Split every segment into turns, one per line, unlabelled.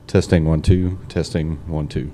Testing 1 2. Testing 1 2.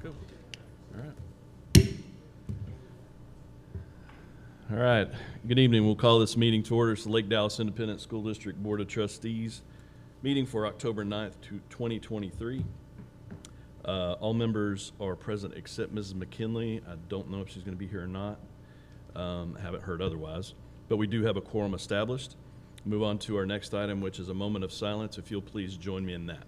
go. All right. All right. Good evening. We'll call this meeting to order. It's the Lake Dallas Independent School District Board of Trustees meeting for October 9th, 2023. All members are present except Mrs. McKinley. I don't know if she's going to be here or not. Haven't heard otherwise. But we do have a quorum established. Move on to our next item, which is a moment of silence. If you'll please join me in that.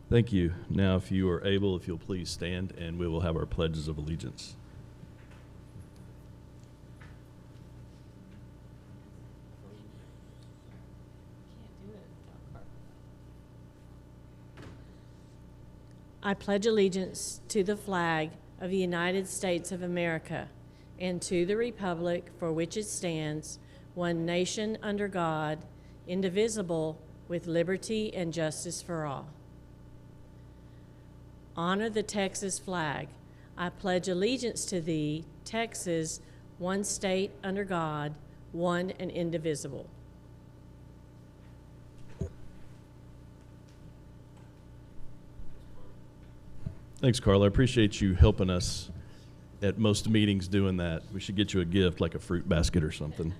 Thank you. Now, if you are able, if you'll please stand, and we will have our pledges of allegiance.
I pledge allegiance to the flag of the United States of America and to the republic for which it stands, one nation under God, indivisible, with liberty and justice for all. Honor the Texas flag. I pledge allegiance to thee, Texas, one state under God, one and indivisible.
Thanks, Carla. I appreciate you helping us at most meetings doing that. We should get you a gift, like a fruit basket or something.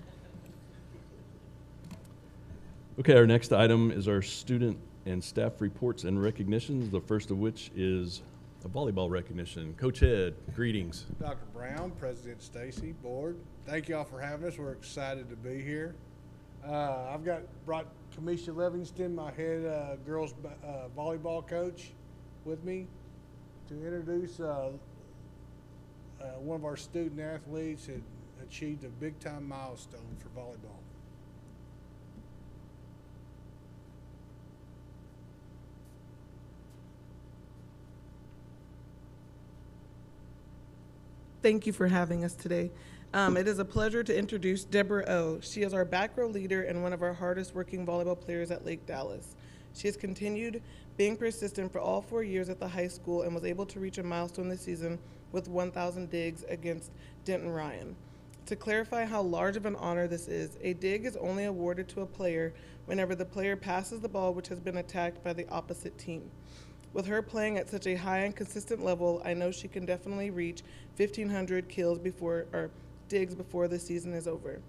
Okay, our next item is our student and staff reports and recognitions, the first of which is a volleyball recognition. Coach Head, greetings.
Dr. Brown, President Stacy, Board, thank you all for having us. We're excited to be here. I've brought Kamisha Livingston, my head girls volleyball coach, with me to introduce one of our student athletes that achieved a big-time milestone for volleyball.
Thank you for having us today. It is a pleasure to introduce Deborah O. She is our back row leader and one of our hardest working volleyball players at Lake Dallas. She has continued being persistent for all 4 years at the high school and was able to reach a milestone this season with 1,000 digs against Denton Ryan. To clarify how large of an honor this is, a dig is only awarded to a player whenever the player passes the ball which has been attacked by the opposite team. With her playing at such a high and consistent level, I know she can definitely reach 1,500 kills digs before the season is over.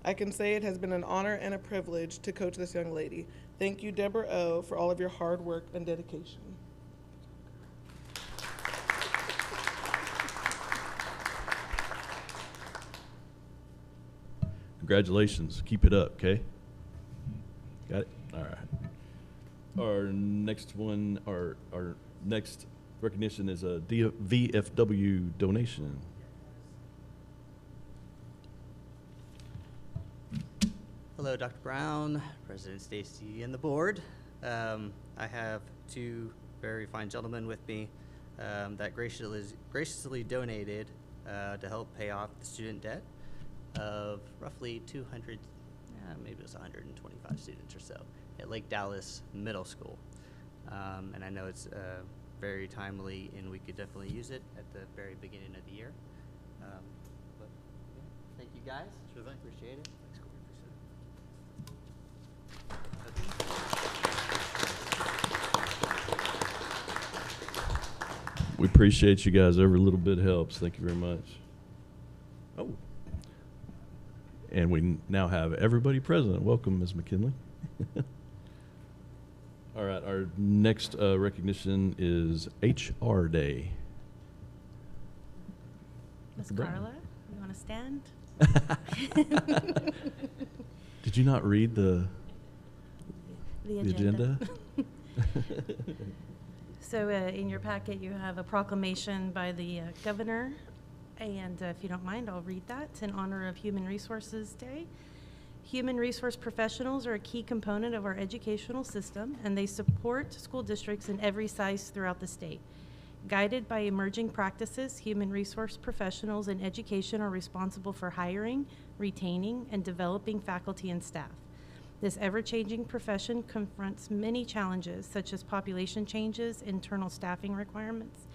I can say it has been an honor and a privilege to coach this young lady. Thank you, Deborah O., for all of your hard work and dedication.
Congratulations. Keep it up, okay? Got it? All right. Our next one, our next recognition is a VFW donation.
Hello, Dr. Brown, President Stacy, and the board. I have two very fine gentlemen with me that graciously donated to help pay off the student debt of roughly 200, maybe it was 125 students or so at Lake Dallas Middle School. And I know it's very timely and we could definitely use it at the very beginning of the year. But yeah, thank you guys. Sure thing. Appreciate it.
We appreciate you guys. Every little bit helps. Thank you very much. Oh. And we now have everybody present. Welcome, Ms. McKinley. All right, our next recognition is HR Day.
Ms. Carla, you want to stand?
Did you not read the agenda?
So in your packet, you have a proclamation by the governor. And if you don't mind, I'll read that in honor of Human Resources Day. Human resource professionals are a key component of our educational system, and they support school districts in every size throughout the state. Guided by emerging practices, human resource professionals in education are responsible for hiring, retaining, and developing faculty and staff. This ever-changing profession confronts many challenges, such as population changes, internal staffing requirements,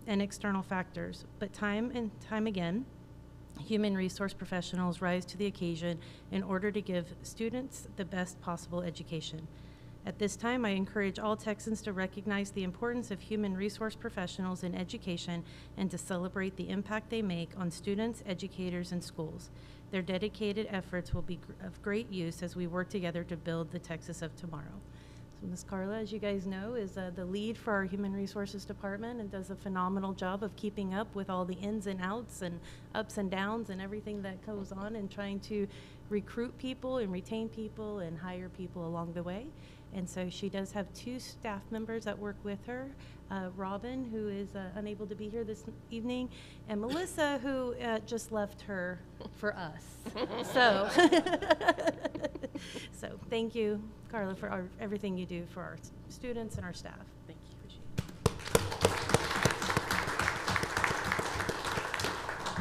and external factors. But time and time again, human resource professionals rise to the occasion in order to give students the best possible education. At this time, I encourage all Texans to recognize the importance of human resource professionals in education and to celebrate the impact they make on students, educators, and schools. Their dedicated efforts will be of great use as we work together to build the Texas of tomorrow. So Ms. Carla, as you guys know, is the lead for our Human Resources Department and does a phenomenal job of keeping up with all the ins and outs and ups and downs and everything that goes on and trying to recruit people and retain people and hire people along the way. And so she does have 2 staff members that work with her, Robin, who is unable to be here this evening, and Melissa, who just left her for us. So, so thank you, Carla, for everything you do for our students and our staff. Thank you. Appreciate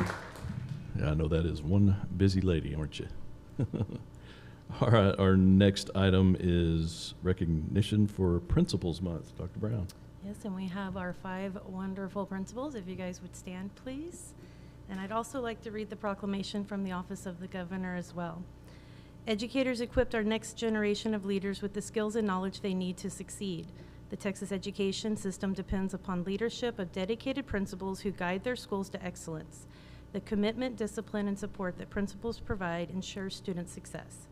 it.
Yeah, I know that is one busy lady, aren't you? All right, our next item is recognition for Principals Month. Dr. Brown.
Yes, and we have our 5 wonderful principals. If you guys would stand, please. And I'd also like to read the proclamation from the Office of the Governor as well. Educators equipped our next generation of leaders with the skills and knowledge they need to succeed. The Texas education system depends upon leadership of dedicated principals who guide their schools to excellence. The commitment, discipline, and support that principals provide ensures student success.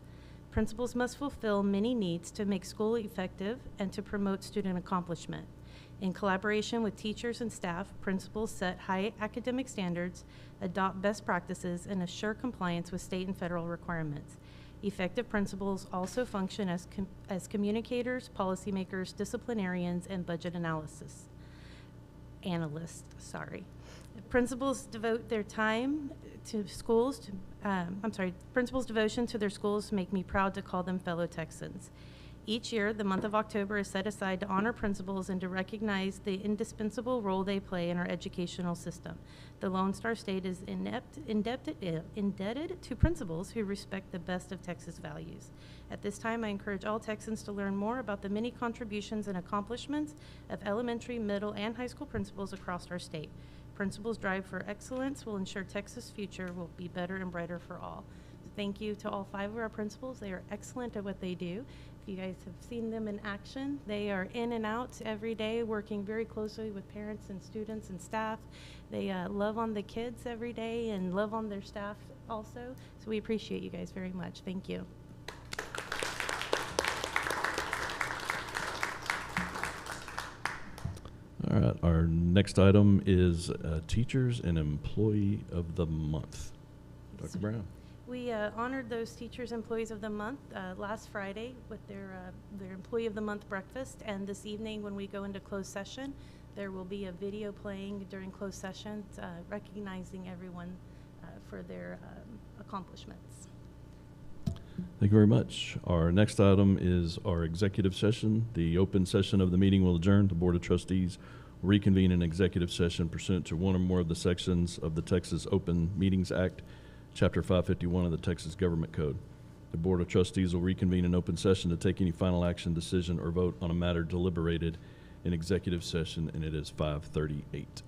Principals must fulfill many needs to make school effective and to promote student accomplishment. In collaboration with teachers and staff, principals set high academic standards, adopt best practices, and assure compliance with state and federal requirements. Effective principals also function as communicators, policymakers, disciplinarians, and budget analysts. Principals devote their time to schools. Principals' devotion to their schools make me proud to call them fellow Texans. Each year, the month of October is set aside to honor principals and to recognize the indispensable role they play in our educational system. The Lone Star State is indebted to principals who respect the best of Texas values. At this time, I encourage all Texans to learn more about the many contributions and accomplishments of elementary, middle, and high school principals across our state. Principals' drive for excellence will ensure Texas' future will be better and brighter for all. Thank you to all 5 of our principals. They are excellent at what they do. If you guys have seen them in action, they are in and out every day, working very closely with parents and students and staff. They love on the kids every day and love on their staff also. So we appreciate you guys very much. Thank you.
All right, our next item is Teachers and Employee of the Month. Dr. Brown.
We honored those Teachers Employees of the Month last Friday with their Employee of the Month breakfast, and this evening when we go into closed session, there will be a video playing during closed session recognizing everyone for their accomplishments.
Thank you very much. Our next item is our executive session. The open session of the meeting will adjourn. The Board of Trustees will reconvene an executive session pursuant to one or more of the sections of the Texas Open Meetings Act, Chapter 551 of the Texas Government Code. The Board of Trustees will reconvene an open session to take any final action, decision, or vote on a matter deliberated in executive session, and it is 5:38.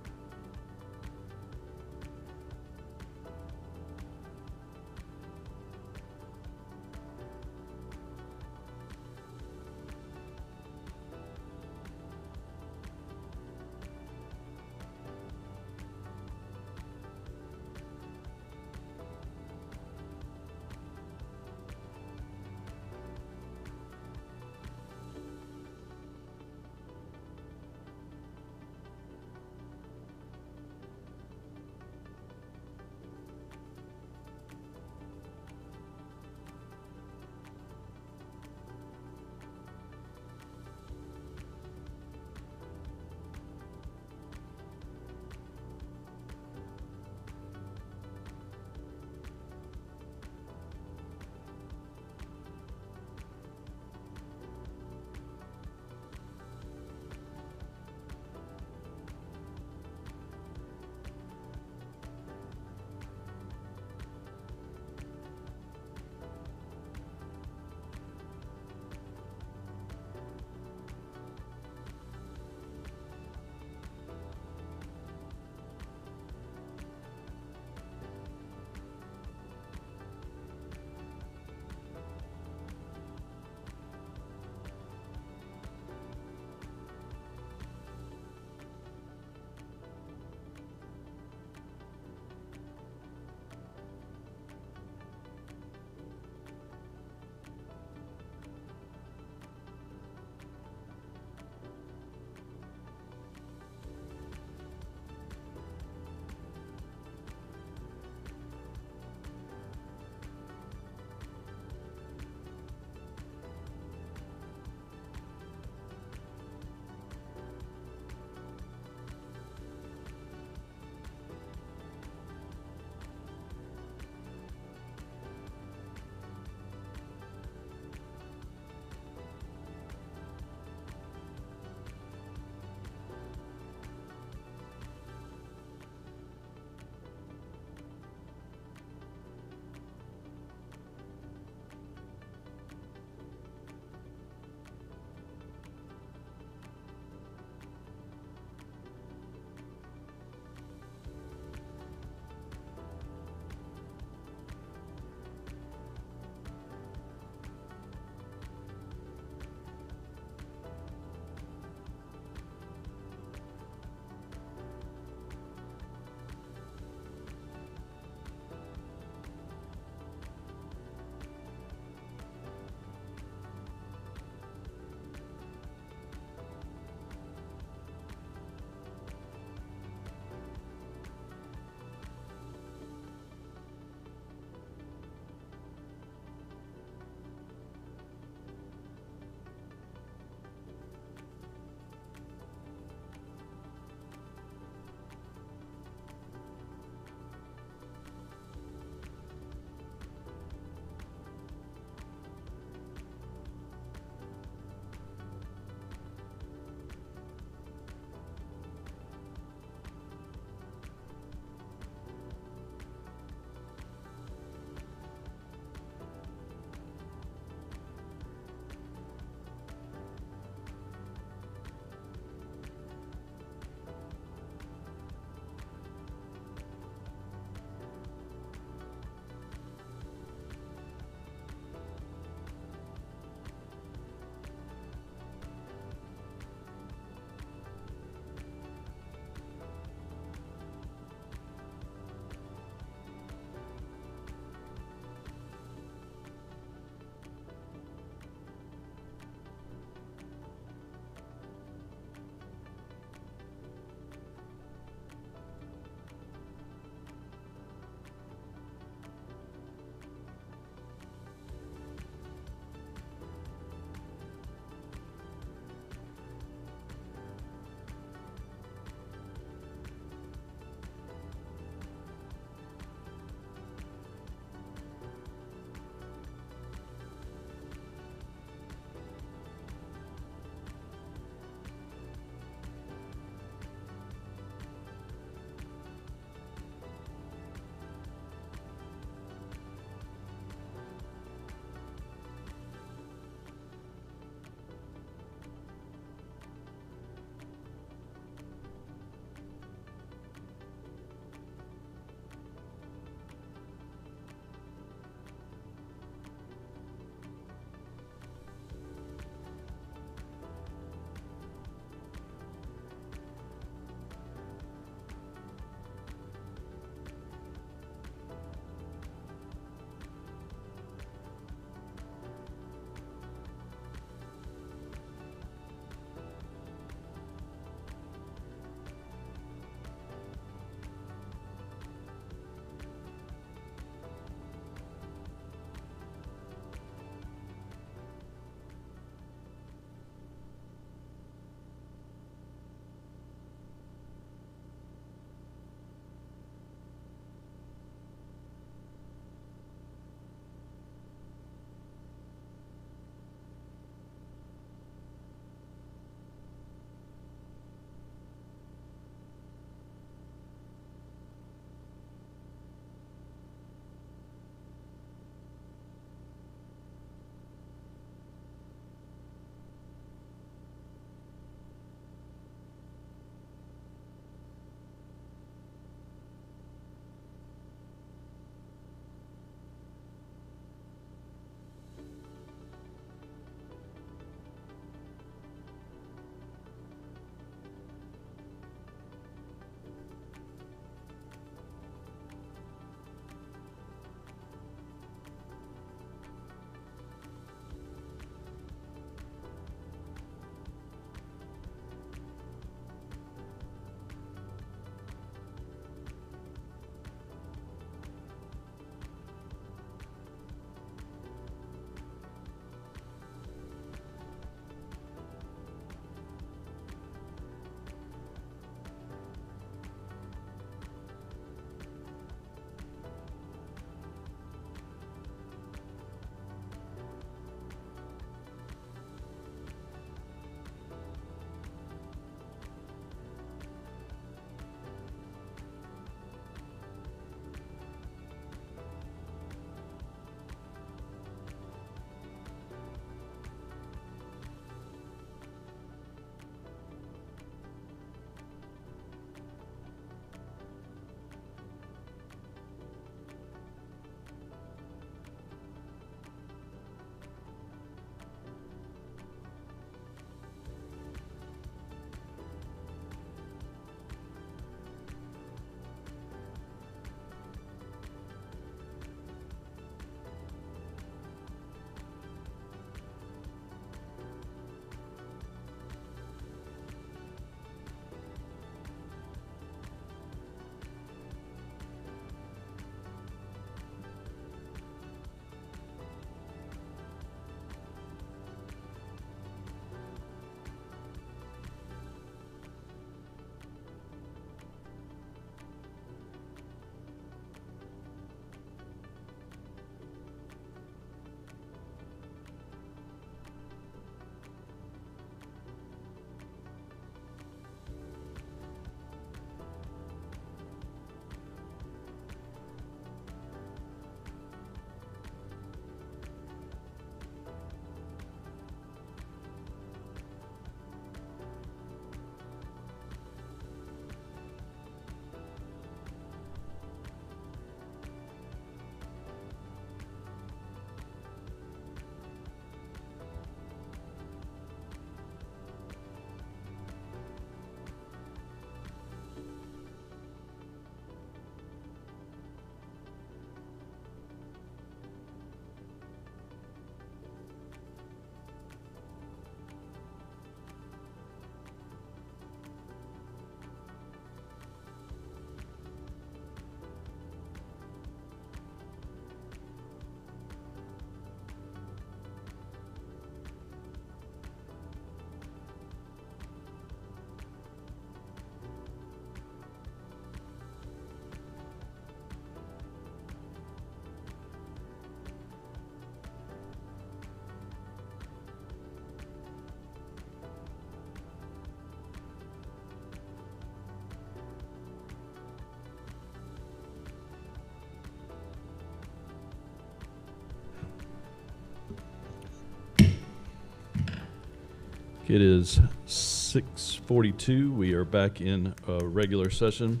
It is 6:42. We are back in a regular session.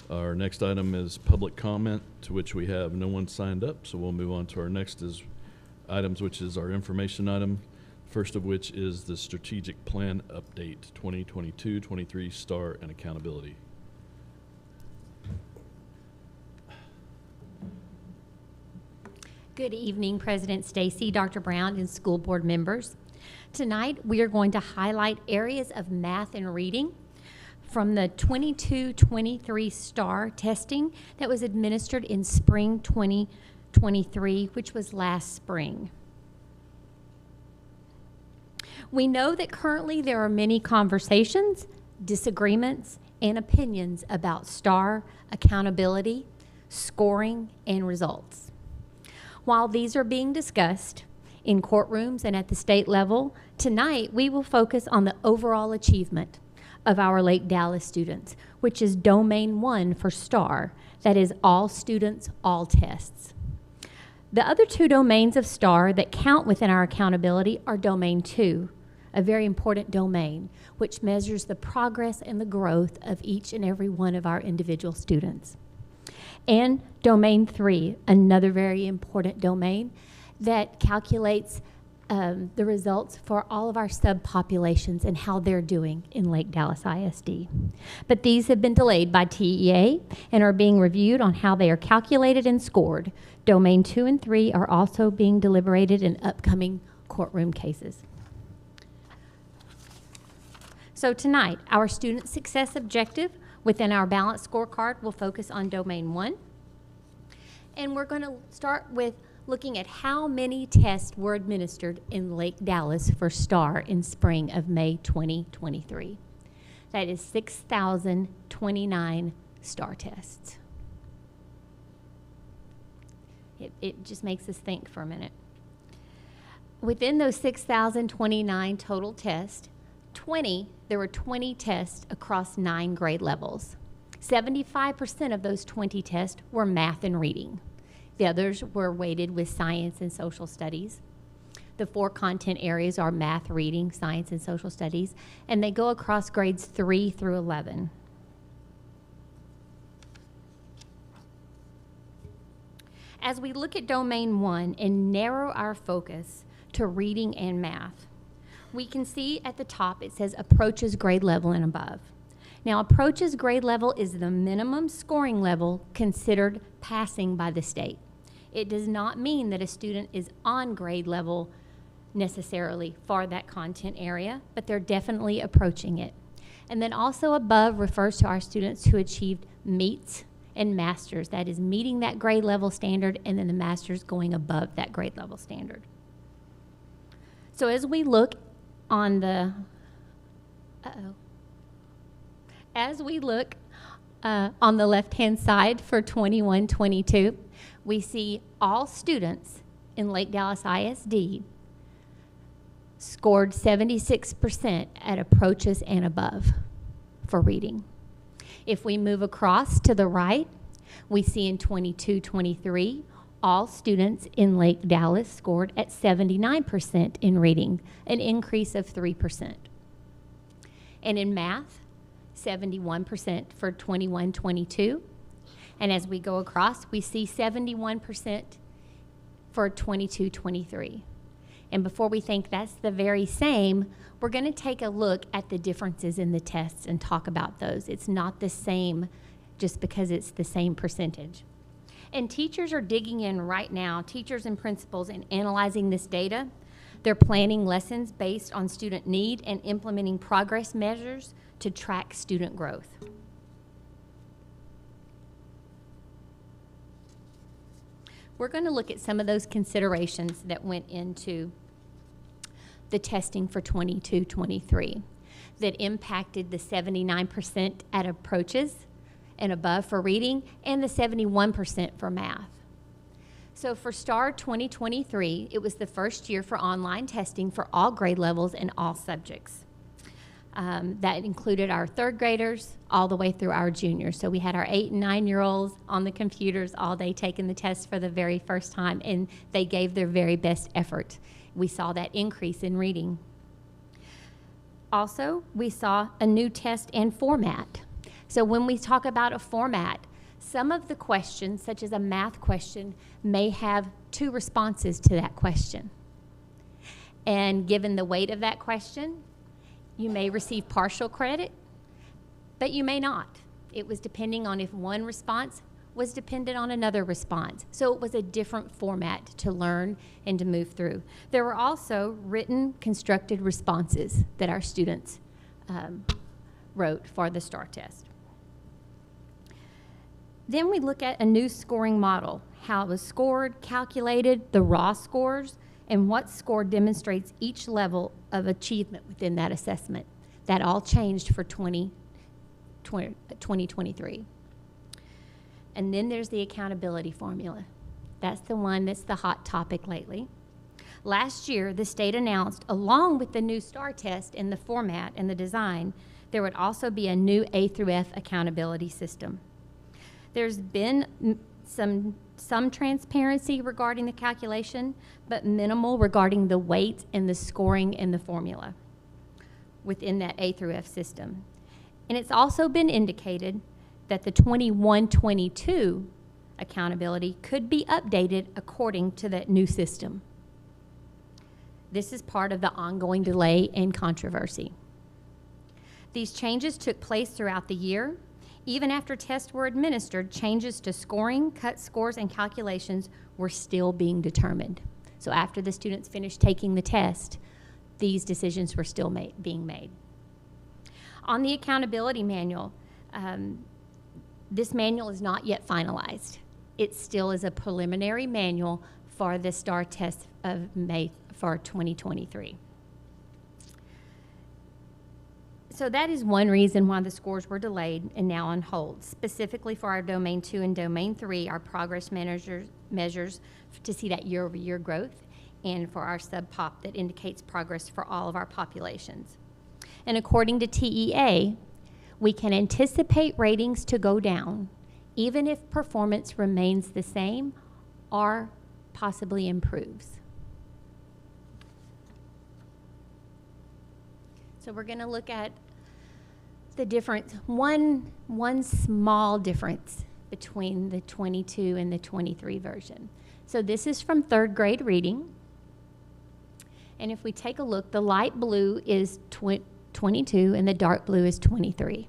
Our next item is public comment, to which we have no one signed up, so we'll move on to our next items, which is our information item. First of which is the strategic plan update, 2022-23 STAR and accountability.
Good evening, President Stacy, Dr. Brown, and school board members. Tonight, we are going to highlight areas of math and reading from the 22-23 STAR testing that was administered in spring 2023, which was last spring. We know that currently there are many conversations, disagreements, and opinions about STAR, accountability, scoring, and results. While these are being discussed in courtrooms and at the state level, tonight we will focus on the overall achievement of our Lake Dallas students, which is Domain 1 for STAR, that is all students, all tests. The other two domains of STAR that count within our accountability are Domain 2, a very important domain, which measures the progress and the growth of each and every one of our individual students. And Domain 3, another very important domain that calculates the results for all of our subpopulations and how they're doing in Lake Dallas ISD. But these have been delayed by TEA and are being reviewed on how they are calculated and scored. Domain 2 and 3 are also being deliberated in upcoming courtroom cases. So tonight, our student success objective within our balanced scorecard will focus on Domain 1. And we're going to start with looking at how many tests were administered in Lake Dallas for STAR in spring of May 2023. That is 6,029 STAR tests. It just makes us think for a minute. Within those 6,029 total tests, there were 20 tests across 9 grade levels. 75% of those 20 tests were math and reading. The others were weighted with science and social studies. The 4 content areas are math, reading, science, and social studies, and they go across grades 3 through 11. As we look at Domain 1 and narrow our focus to reading and math, we can see at the top it says approaches grade level and above. Now, approaches grade level is the minimum scoring level considered passing by the state. It does not mean that a student is on grade level necessarily for that content area, but they're definitely approaching it. And then also above refers to our students who achieved meets and masters. That is meeting that grade level standard, and then the masters going above that grade level standard. So as we look on the, on the left-hand side for 21-22, we see all students in Lake Dallas ISD scored 76% at approaches and above for reading. If we move across to the right, we see in 22-23, all students in Lake Dallas scored at 79% in reading, an increase of 3%. And in math, 71% for 21-22. And as we go across, we see 71% for 22-23. And before we think that's the very same, we're going to take a look at the differences in the tests and talk about those. It's not the same just because it's the same percentage. And teachers are digging in right now, teachers and principals, and analyzing this data. They're planning lessons based on student need and implementing progress measures to track student growth. We're going to look at some of those considerations that went into the testing for 22-23 that impacted the 79% at approaches and above for reading and the 71% for math. So for STAR 2023, it was the first year for online testing for all grade levels and all subjects. That included our 3rd graders all the way through our juniors. So we had our 8 and 9-year-olds on the computers all day taking the test for the very first time, and they gave their very best effort. We saw that increase in reading. Also, we saw a new test and format. So when we talk about a format, some of the questions, such as a math question, may have 2 responses to that question. And given the weight of that question, you may receive partial credit, but you may not. It was depending on if one response was dependent on another response. So it was a different format to learn and to move through. There were also written constructed responses that our students wrote for the STAR test. Then we look at a new scoring model, how it was scored, calculated, the raw scores, and what score demonstrates each level of achievement within that assessment. That all changed for 2023. And then there's the accountability formula. That's the one that's the hot topic lately. Last year, the state announced, along with the new STAR test and the format and the design, there would also be a new A through F accountability system. There's been some transparency regarding the calculation, but minimal regarding the weight and the scoring and the formula within that A through F system. And it's also been indicated that the 21-22 accountability could be updated according to that new system. This is part of the ongoing delay and controversy. These changes took place throughout the year. Even after tests were administered, changes to scoring, cut scores, and calculations were still being determined. So after the students finished taking the test, these decisions were still being made. On the accountability manual, this manual is not yet finalized. It still is a preliminary manual for the STAR test of May for 2023. So that is one reason why the scores were delayed and now on hold. Specifically for our Domain 2 and Domain 3, our progress measures to see that year-over-year growth, and for our sub-pop that indicates progress for all of our populations. And according to TEA, we can anticipate ratings to go down, even if performance remains the same or possibly improves. So we're going to look at the difference, one small difference between the 22 and the 23 version. So this is from 3rd grade reading. And if we take a look, the light blue is 22 and the dark blue is 23.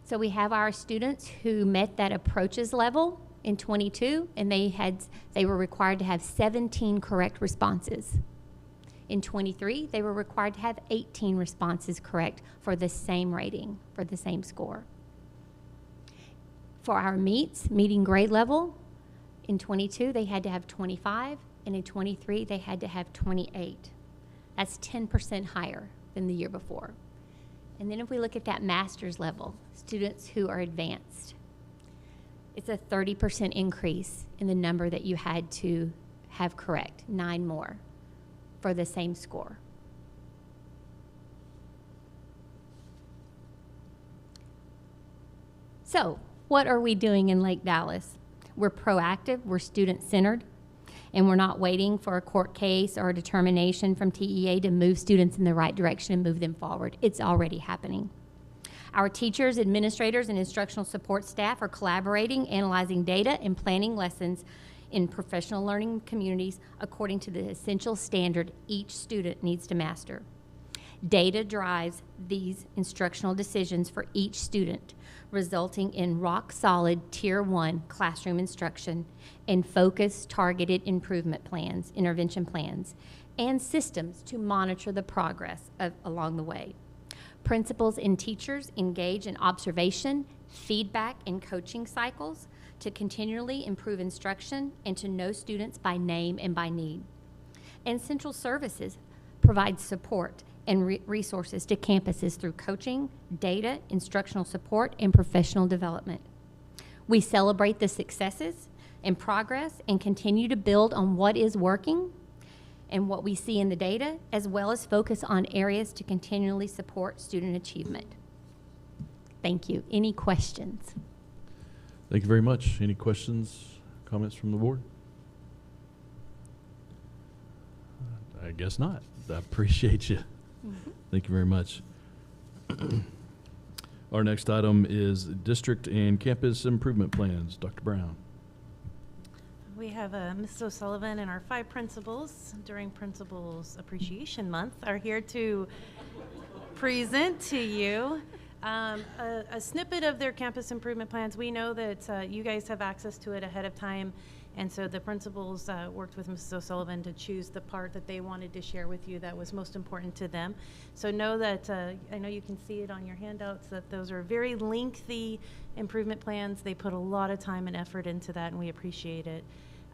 So we have our students who met that approaches level in 22, and they were required to have 17 correct responses. In 23, they were required to have 18 responses correct for the same rating, for the same score. For our meeting grade level, in 22, they had to have 25, and in 23, they had to have 28. That's 10% higher than the year before. And then if we look at that master's level, students who are advanced, it's a 30% increase in the number that you had to have correct, 9 more for the same score. So, what are we doing in Lake Dallas? We're proactive, we're student-centered, and we're not waiting for a court case or a determination from TEA to move students in the right direction and move them forward. It's already happening. Our teachers, administrators, and instructional support staff are collaborating, analyzing data, and planning lessons in professional learning communities according to the essential standard each student needs to master. Data drives these instructional decisions for each student, resulting in rock-solid Tier 1 classroom instruction and focused, targeted improvement plans, intervention plans, and systems to monitor the progress along the way. Principals and teachers engage in observation, feedback, and coaching cycles to continually improve instruction and to know students by name and by need. And central services provide support and resources to campuses through coaching, data, instructional support, and professional development. We celebrate the successes and progress and continue to build on what is working and what we see in the data, as well as focus on areas to continually support student achievement. Thank you. Any questions?
Thank you very much. Any questions, comments from the board? I guess not. I appreciate you Thank you very much. Our next item is district and campus improvement plans. Dr. Brown.
We have Mrs. O'Sullivan and our 5 principals during Principals Appreciation Month are here to present to you a snippet of their campus improvement plans. We know that you guys have access to it ahead of time, and so the principals worked with Mrs. O'Sullivan to choose the part that they wanted to share with you that was most important to them. So know that, I know you can see it on your handouts, that those are very lengthy improvement plans. They put a lot of time and effort into that, and we appreciate it.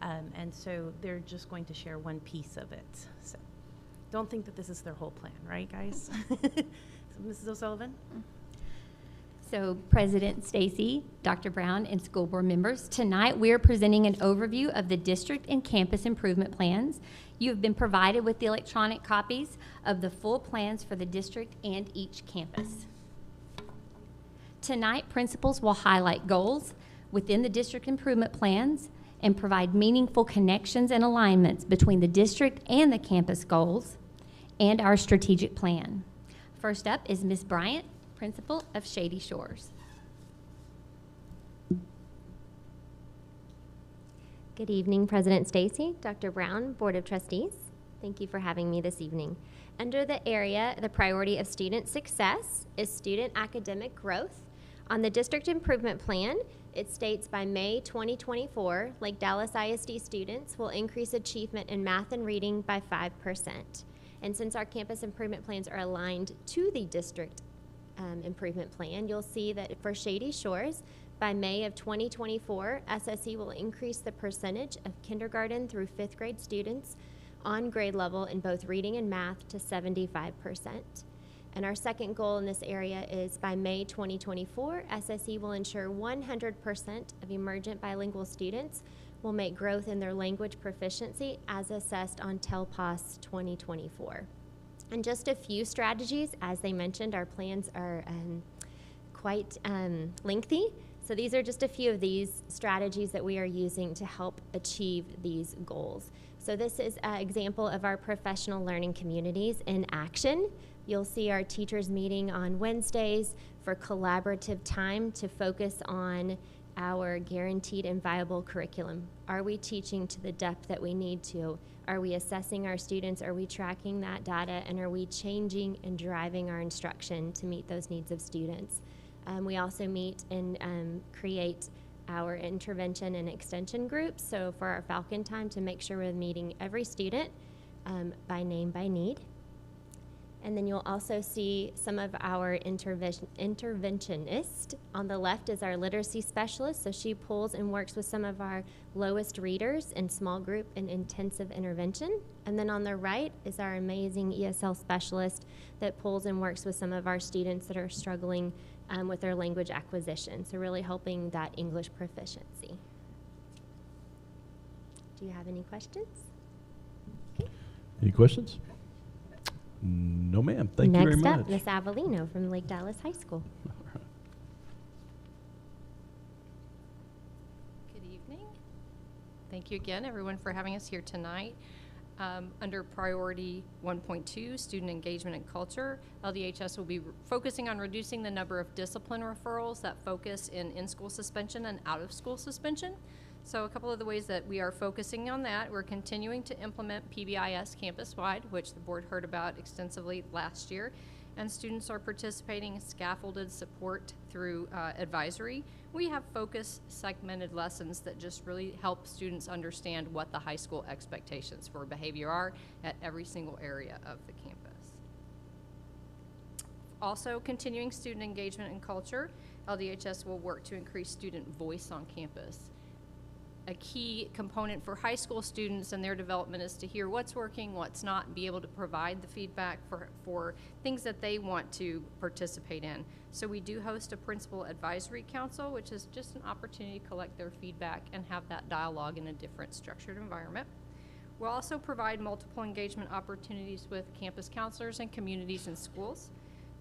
And so they're just going to share one piece of it. So don't think that this is their whole plan, right, guys? So, Mrs. O'Sullivan?
So President Stacy, Dr. Brown, and school board members, tonight we are presenting an overview of the district and campus improvement plans. You have been provided with the electronic copies of the full plans for the district and each campus. Tonight, principals will highlight goals within the district improvement plans and provide meaningful connections and alignments between the district and the campus goals and our strategic plan. First up is Ms. Bryant, principal of Shady Shores.
Good evening, President Stacy, Dr. Brown, Board of Trustees. Thank you for having me this evening. Under the area, the priority of student success is student academic growth. On the district improvement plan, it states by May 2024, Lake Dallas ISD students will increase achievement in math and reading by 5%. And since our campus improvement plans are aligned to the district improvement plan, you'll see that for Shady Shores, by May of 2024, SSE will increase the percentage of kindergarten through 5th grade students on grade level in both reading and math to 75%. And our second goal in this area is by May 2024, SSE will ensure 100% of emergent bilingual students will make growth in their language proficiency as assessed on TELPAS 2024. And just a few strategies, as they mentioned, our plans are quite lengthy. So these are just a few of these strategies that we are using to help achieve these goals. So this is an example of our professional learning communities in action. You'll see our teachers meeting on Wednesdays for collaborative time to focus on our guaranteed and viable curriculum. Are we teaching to the depth that we need to? Are we assessing our students? Are we tracking that data? And are we changing and driving our instruction to meet those needs of students? We also meet and create our intervention and extension groups. So for our Falcon time, to make sure we're meeting every student by name, by need. And then you'll also see some of our interventionists. On the left is our literacy specialist. So she pulls and works with some of our lowest readers in small group and intensive intervention. And then on the right is our amazing ESL specialist that pulls and works with some of our students that are struggling with their language acquisition. So really helping that English proficiency. Do you have any questions? Okay.
Any questions? No, ma'am. Thank you very much.
Next up, Miss Avellino from Lake Dallas High School.
Good evening. Thank you again, everyone, for having us here tonight. Under Priority 1.2, Student Engagement and Culture, LDHS will be focusing on reducing the number of discipline referrals that focus in-school suspension and out-of-school suspension. So a couple of the ways that we are focusing on that, we're continuing to implement PBIS campus-wide, which the board heard about extensively last year, and students are participating in scaffolded support through advisory. We have focused segmented lessons that just really help students understand what the high school expectations for behavior are at every single area of the campus. Also, continuing student engagement and culture, LDHS will work to increase student voice on campus. A key component for high school students and their development is to hear what's working, what's not, and be able to provide the feedback for things that they want to participate in. So we do host a principal advisory council, which is just an opportunity to collect their feedback and have that dialogue in a different structured environment. We'll also provide multiple engagement opportunities with campus counselors and communities and schools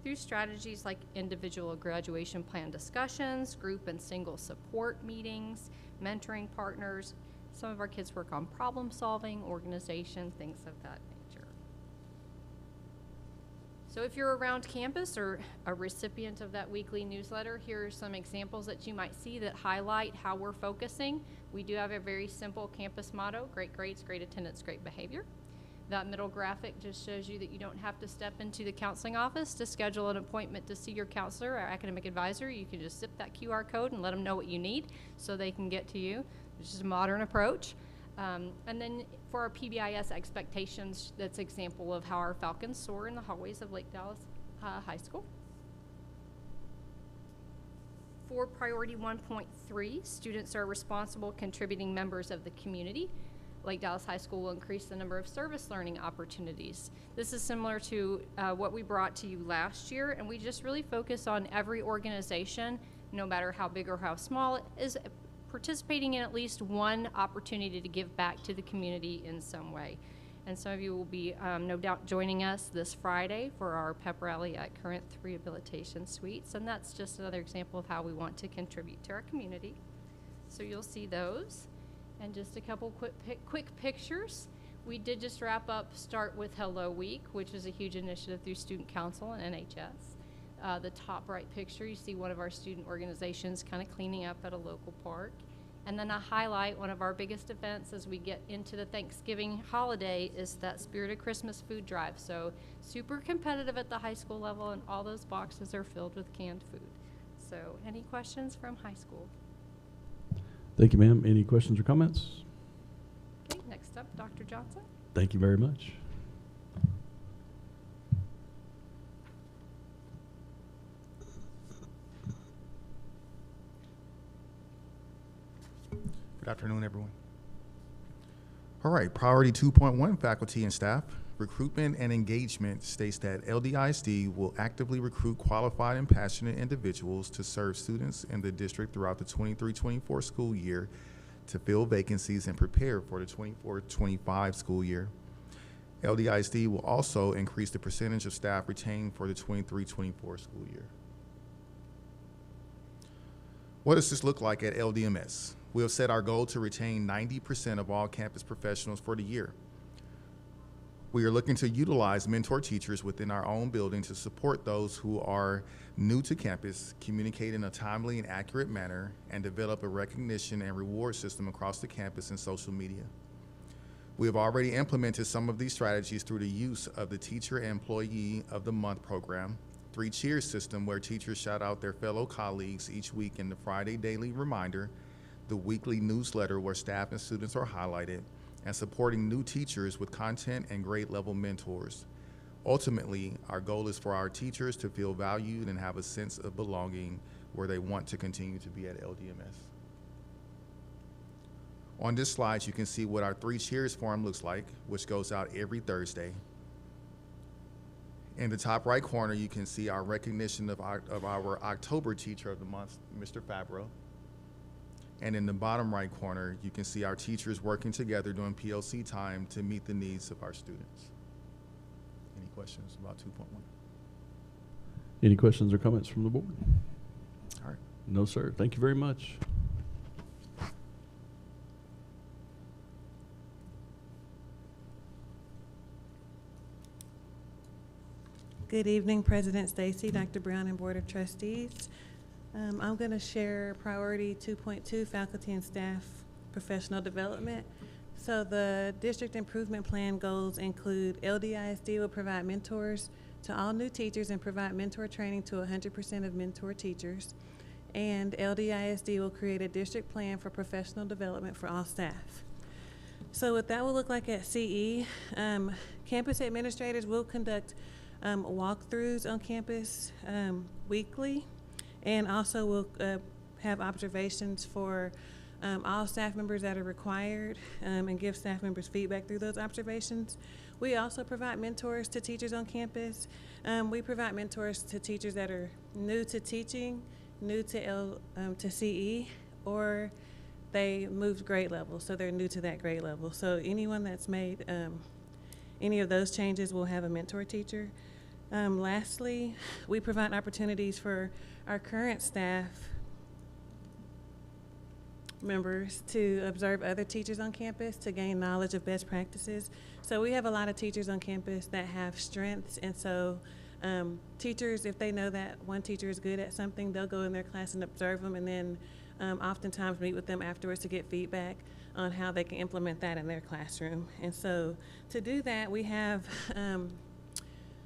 through strategies like individual graduation plan discussions, group and single support meetings, mentoring partners. Some of our kids work on problem solving, organization, things of that nature. So if you're around campus or a recipient of that weekly newsletter, here are some examples that you might see that highlight how we're focusing. We do have a very simple campus motto: great grades, great attendance, great behavior. That middle graphic just shows you that you don't have to step into the counseling office to schedule an appointment to see your counselor or academic advisor. You can just zip that QR code and let them know what you need so they can get to you. It's just a modern approach. And then for our PBIS expectations, that's an example of how our Falcons soar in the hallways of Lake Dallas High School. For priority 1.3, students are responsible contributing members of the community. Lake Dallas High School will increase the number of service learning opportunities. This is similar to what we brought to you last year, and we just really focus on every organization, no matter how big or how small, is participating in at least one opportunity to give back to the community in some way. And some of you will be no doubt joining us this Friday for our pep rally at Current Rehabilitation Suites, and that's just another example of how we want to contribute to our community. So you'll see those. And just a couple quick pictures. We did just wrap up Start with Hello Week, which is a huge initiative through Student Council and NHS. The top right picture, you see one of our student organizations kind of cleaning up at a local park. And then I highlight one of our biggest events as we get into the Thanksgiving holiday is that Spirit of Christmas food drive. So super competitive at the high school level, and all those boxes are filled with canned food. So any questions from high school?
Thank you, ma'am. Any questions or comments?
Okay, next up, Dr. Johnson.
Thank you very much.
Good afternoon, everyone. All right, priority 2.1, faculty and staff. Recruitment and engagement states that LDISD will actively recruit qualified and passionate individuals to serve students in the district throughout the 23-24 school year to fill vacancies and prepare for the 24-25 school year. LDISD will also increase the percentage of staff retained for the 23-24 school year. What does this look like at LDMS? We have set our goal to retain 90% of all campus professionals for the year. We are looking to utilize mentor teachers within our own building to support those who are new to campus, communicate in a timely and accurate manner, and develop a recognition and reward system across the campus and social media. We have already implemented some of these strategies through the use of the Teacher Employee of the Month program, 3 Cheers system where teachers shout out their fellow colleagues each week in the Friday Daily Reminder, the weekly newsletter where staff and students are highlighted, and supporting new teachers with content and grade level mentors. Ultimately, our goal is for our teachers to feel valued and have a sense of belonging where they want to continue to be at LDMS. On this slide, you can see what our 3 Cheers form looks like, which goes out every Thursday. In the top right corner, you can see our recognition of our October Teacher of the Month, Mr. Fabro. And in the bottom right corner, you can see our teachers working together during PLC time to meet the needs of our students. Any questions about 2.1?
Any questions or comments from the board?
All right.
No, sir. Thank you very much.
Good evening, President Stacy, Dr. Brown, and Board of Trustees. I'm going to share priority 2.2, faculty and staff professional development. So the district improvement plan goals include LDISD will provide mentors to all new teachers and provide mentor training to 100% of mentor teachers. And LDISD will create a district plan for professional development for all staff. So what that will look like at CE, campus administrators will conduct walkthroughs on campus weekly, and also we'll have observations for all staff members that are required and give staff members feedback through those observations. We also provide mentors to teachers on campus. We provide mentors to teachers that are new to teaching, new to CE, or they moved grade level, so they're new to that grade level. So anyone that's made any of those changes will have a mentor teacher. Lastly, we provide opportunities for our current staff members to observe other teachers on campus to gain knowledge of best practices. So we have a lot of teachers on campus that have strengths, and so Teachers, if they know that one teacher is good at something, they'll go in their class and observe them, and then oftentimes meet with them afterwards to get feedback on how they can implement that in their classroom. And so to do that, we have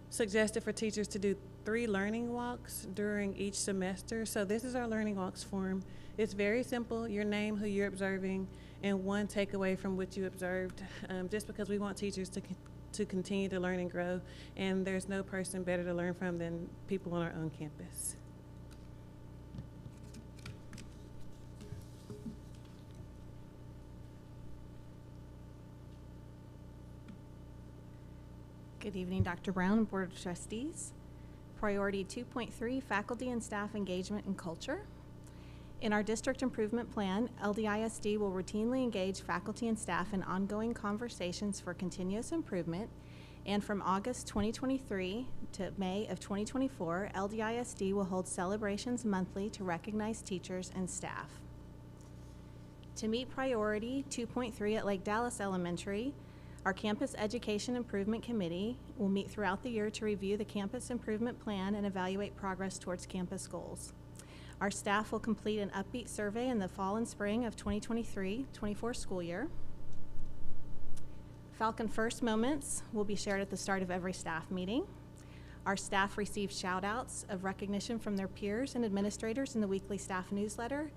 suggested for teachers to do 3 learning walks during each semester. So this is our learning walks form. It's very simple: your name, who you're observing, and one takeaway from what you observed, just because we want teachers to continue to learn and grow, and there's no person better to learn from than people on our own campus.
Good evening, Dr. Brown and Board of Trustees. Priority 2.3, Faculty and Staff Engagement and Culture. In our district improvement plan, LDISD will routinely engage faculty and staff in ongoing conversations for continuous improvement. And from August 2023 to May of 2024, LDISD will hold celebrations monthly to recognize teachers and staff. To meet priority 2.3 at Lake Dallas Elementary, our Campus Education Improvement Committee will meet throughout the year to review the campus improvement plan and evaluate progress towards campus goals. Our staff will complete an upbeat survey in the fall and spring of 2023-24 school year. Falcon First moments will be shared at the start of every staff meeting. Our staff receive shout outs of recognition from their peers and administrators in the weekly staff newsletter,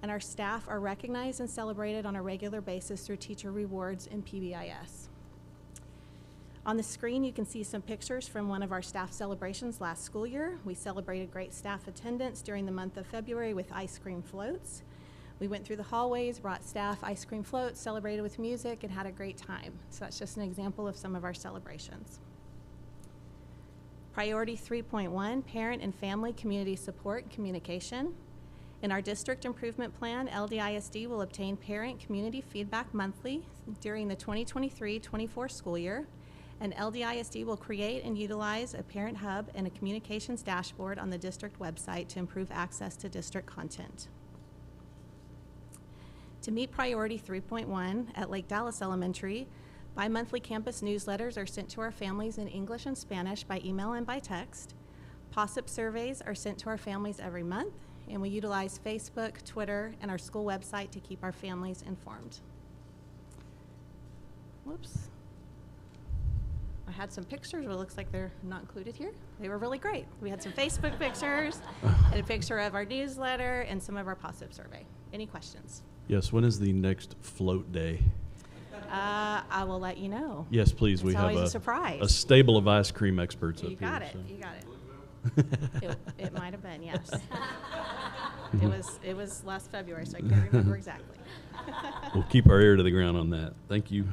and our staff are recognized and celebrated on a regular basis through teacher rewards and PBIS. On the screen, you can see some pictures from one of our staff celebrations last school year. We celebrated great staff attendance during the month of February with ice cream floats. We went through the hallways, brought staff ice cream floats, celebrated with music, and had a great time. So that's just an example of some of our celebrations. Priority 3.1, Parent and Family Community Support and Communication. In our district improvement plan, LDISD will obtain parent community feedback monthly during the 2023-24 school year, and LDISD will create and utilize a parent hub and a communications dashboard on the district website to improve access to district content. To meet priority 3.1 at Lake Dallas Elementary, bi-monthly campus newsletters are sent to our families in English and Spanish by email and by text. POSIP surveys are sent to our families every month, and we utilize Facebook, Twitter, and our school website to keep our families informed. Whoops. I had some pictures, but it looks like they're not included here. They were really great. We had some Facebook pictures, and a picture of our newsletter, and some of our POSIP survey. Any questions?
Yes, when is the next float day?
I will let you know.
Yes, please.
It's
We have
always a surprise.
a stable of ice cream experts up
You
here.
got it.
so.
You got it. It might have been, yes. It was last February, so I can't remember exactly.
We'll keep our ear to the ground on that. Thank you.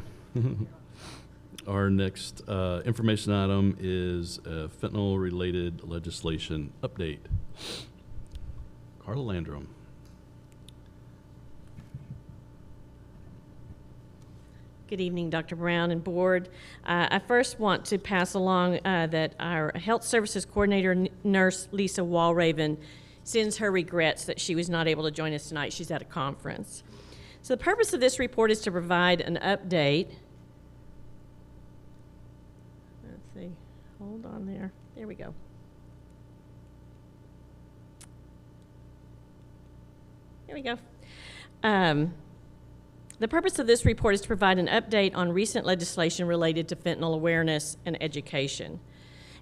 Our next information item is fentanyl-related legislation update. Carla Landrum.
Good evening, Dr. Brown and Board. I first want to pass along that our Health Services Coordinator, Nurse Lisa Walraven, sends her regrets that she was not able to join us tonight. She's at a conference. So the purpose of this report is to provide an update. Let's see. Hold on there. There we go. There we go. The purpose of this report is to provide an update on recent legislation related to fentanyl awareness and education.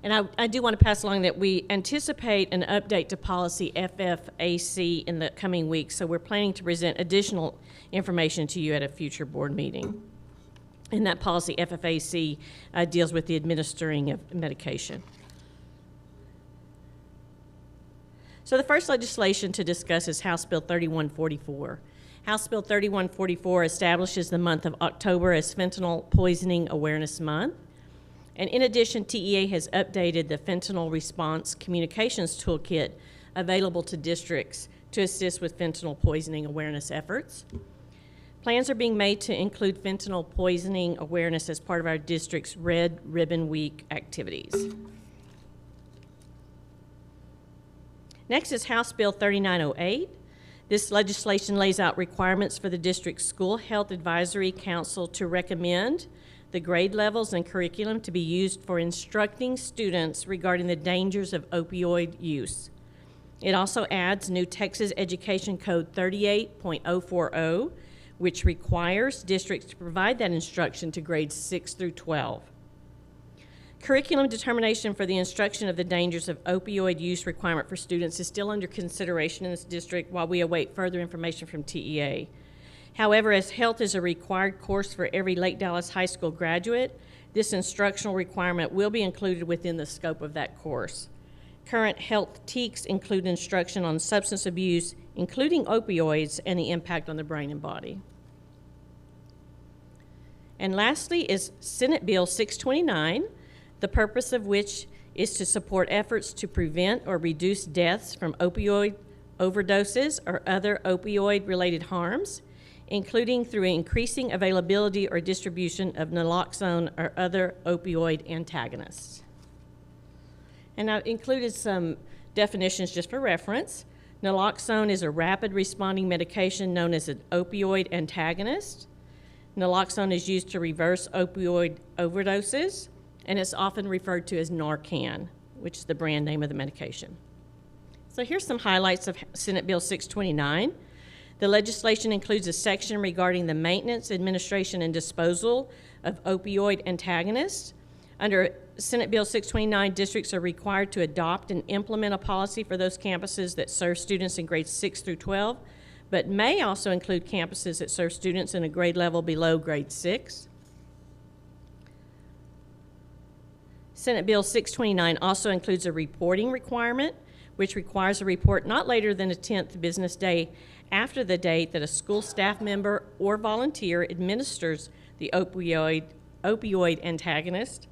And I do want to pass along that we anticipate an update to policy FFAC in the coming weeks, so we're planning to present additional information to you at a future board meeting. And that policy FFAC deals with the administering of medication. So the first legislation to discuss is House Bill 3144. House Bill 3144 establishes the month of October as Fentanyl Poisoning Awareness Month. And in addition, TEA has updated the Fentanyl Response Communications Toolkit available to districts to assist with fentanyl poisoning awareness efforts. Plans are being made to include fentanyl poisoning awareness as part of our district's Red Ribbon Week activities. Next is House Bill 3908. This legislation lays out requirements for the district's School Health Advisory Council to recommend the grade levels and curriculum to be used for instructing students regarding the dangers of opioid use. It also adds new Texas Education Code 38.040, which requires districts to provide that instruction to grades 6 through 12. Curriculum determination for the instruction of the dangers of opioid use requirement for students is still under consideration in this district while we await further information from TEA. However, as health is a required course for every Lake Dallas High School graduate, this instructional requirement will be included within the scope of that course. Current health TEKS include instruction on substance abuse, including opioids, and the impact on the brain and body. And lastly is Senate Bill 629, the purpose of which is to support efforts to prevent or reduce deaths from opioid overdoses or other opioid-related harms, including through increasing availability or distribution of naloxone or other opioid antagonists. And I've included some definitions just for reference. Naloxone is a rapid responding medication known as an opioid antagonist. Naloxone is used to reverse opioid overdoses, and it's often referred to as Narcan, which is the brand name of the medication. So here's some highlights of Senate Bill 629. The legislation includes a section regarding the maintenance, administration, and disposal of opioid antagonists. Under Senate Bill 629, districts are required to adopt and implement a policy for those campuses that serve students in grades 6 through 12, but may also include campuses that serve students in a grade level below grade 6. Senate Bill 629 also includes a reporting requirement, which requires a report not later than the 10th business day after the date that a school staff member or volunteer administers the opioid antagonist.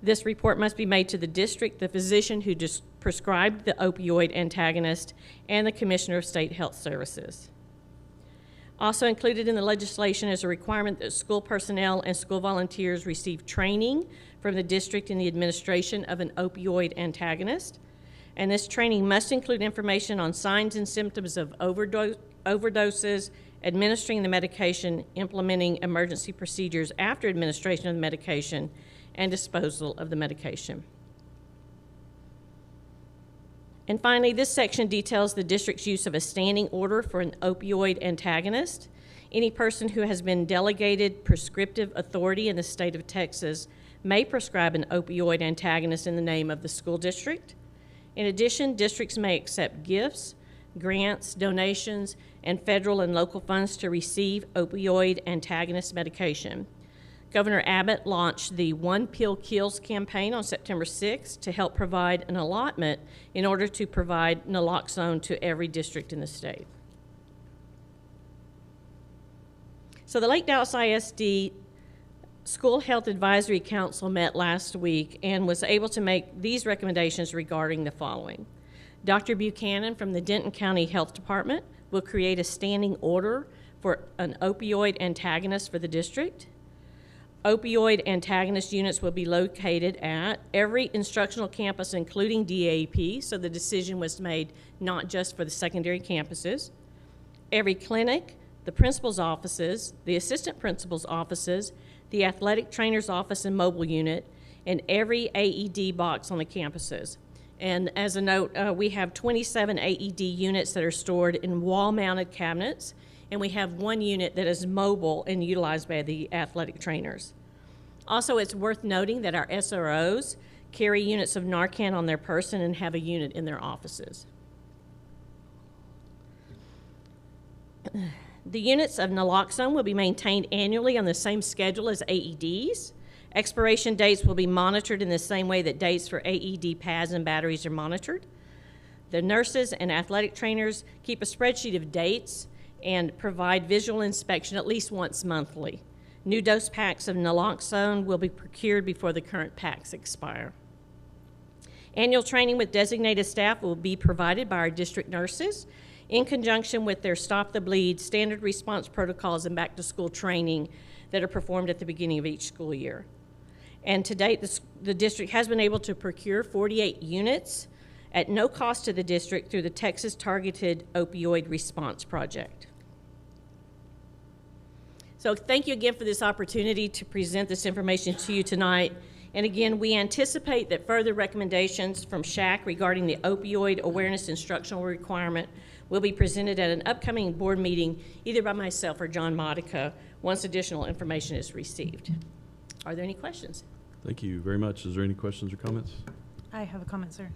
This report must be made to the district, the physician who prescribed the opioid antagonist, and the Commissioner of State Health Services. Also included in the legislation is a requirement that school personnel and school volunteers receive training from the district in the administration of an opioid antagonist. And this training must include information on signs and symptoms of overdoses, administering the medication, implementing emergency procedures after administration of the medication, and disposal of the medication. And finally, this section details the district's use of a standing order for an opioid antagonist. Any person who has been delegated prescriptive authority in the state of Texas may prescribe an opioid antagonist in the name of the school district. In addition, districts may accept gifts, grants, donations, and federal and local funds to receive opioid antagonist medication. Governor Abbott launched the One Pill Kills campaign on September 6th to help provide an allotment in order to provide naloxone to every district in the state. So the Lake Dallas ISD School Health Advisory Council met last week and was able to make these recommendations regarding the following. Dr. Buchanan from the Denton County Health Department will create a standing order for an opioid antagonist for the district. Opioid antagonist units will be located at every instructional campus, including DAP, so the decision was made not just for the secondary campuses. Every clinic, the principal's offices, the assistant principal's offices, the athletic trainer's office and mobile unit, and every AED box on the campuses. And as a note, we have 27 AED units that are stored in wall-mounted cabinets, and we have one unit that is mobile and utilized by the athletic trainers. Also, it's worth noting that our SROs carry units of Narcan on their person and have a unit in their offices. The units of naloxone will be maintained annually on the same schedule as AEDs. Expiration dates will be monitored in the same way that dates for AED pads and batteries are monitored. The nurses and athletic trainers keep a spreadsheet of dates and provide visual inspection at least once monthly. New dose packs of naloxone will be procured before the current packs expire. Annual training with designated staff will be provided by our district nurses in conjunction with their Stop the Bleed, standard response protocols, and back-to-school training that are performed at the beginning of each school year. And to date, the district has been able to procure 48 units at no cost to the district through the Texas Targeted Opioid Response Project. So thank you again for this opportunity to present this information to you tonight. And again, we anticipate that further recommendations from SHAC regarding the opioid awareness instructional requirement will be presented at an upcoming board meeting, either by myself or John Modica, once additional information is received. Are there any questions?
Thank you very much. Is there any questions or comments?
I have a comment, sir.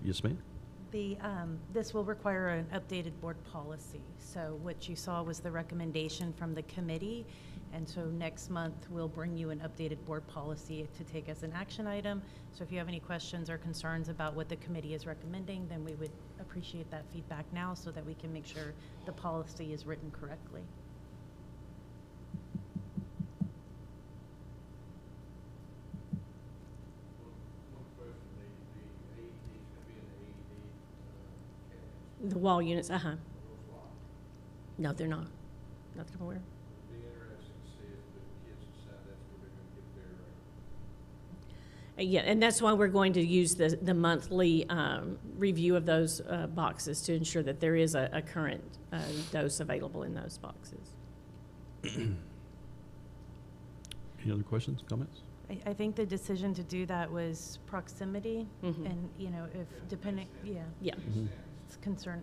Yes, ma'am.
This will require an updated board policy. So what you saw was the recommendation from the committee, and so next month we'll bring you an updated board policy to take as an action item. So if you have any questions or concerns about what the committee is recommending, then we would appreciate that feedback now so that we can make sure the policy is written correctly.
The wall units, No, they're not. Not that I'm aware. Yeah, and that's why we're going to use the monthly review of those boxes to ensure that there is a current dose available in those boxes.
Any other questions, comments?
I think the decision to do that was proximity, and, you know, if depending, yeah. It's concern.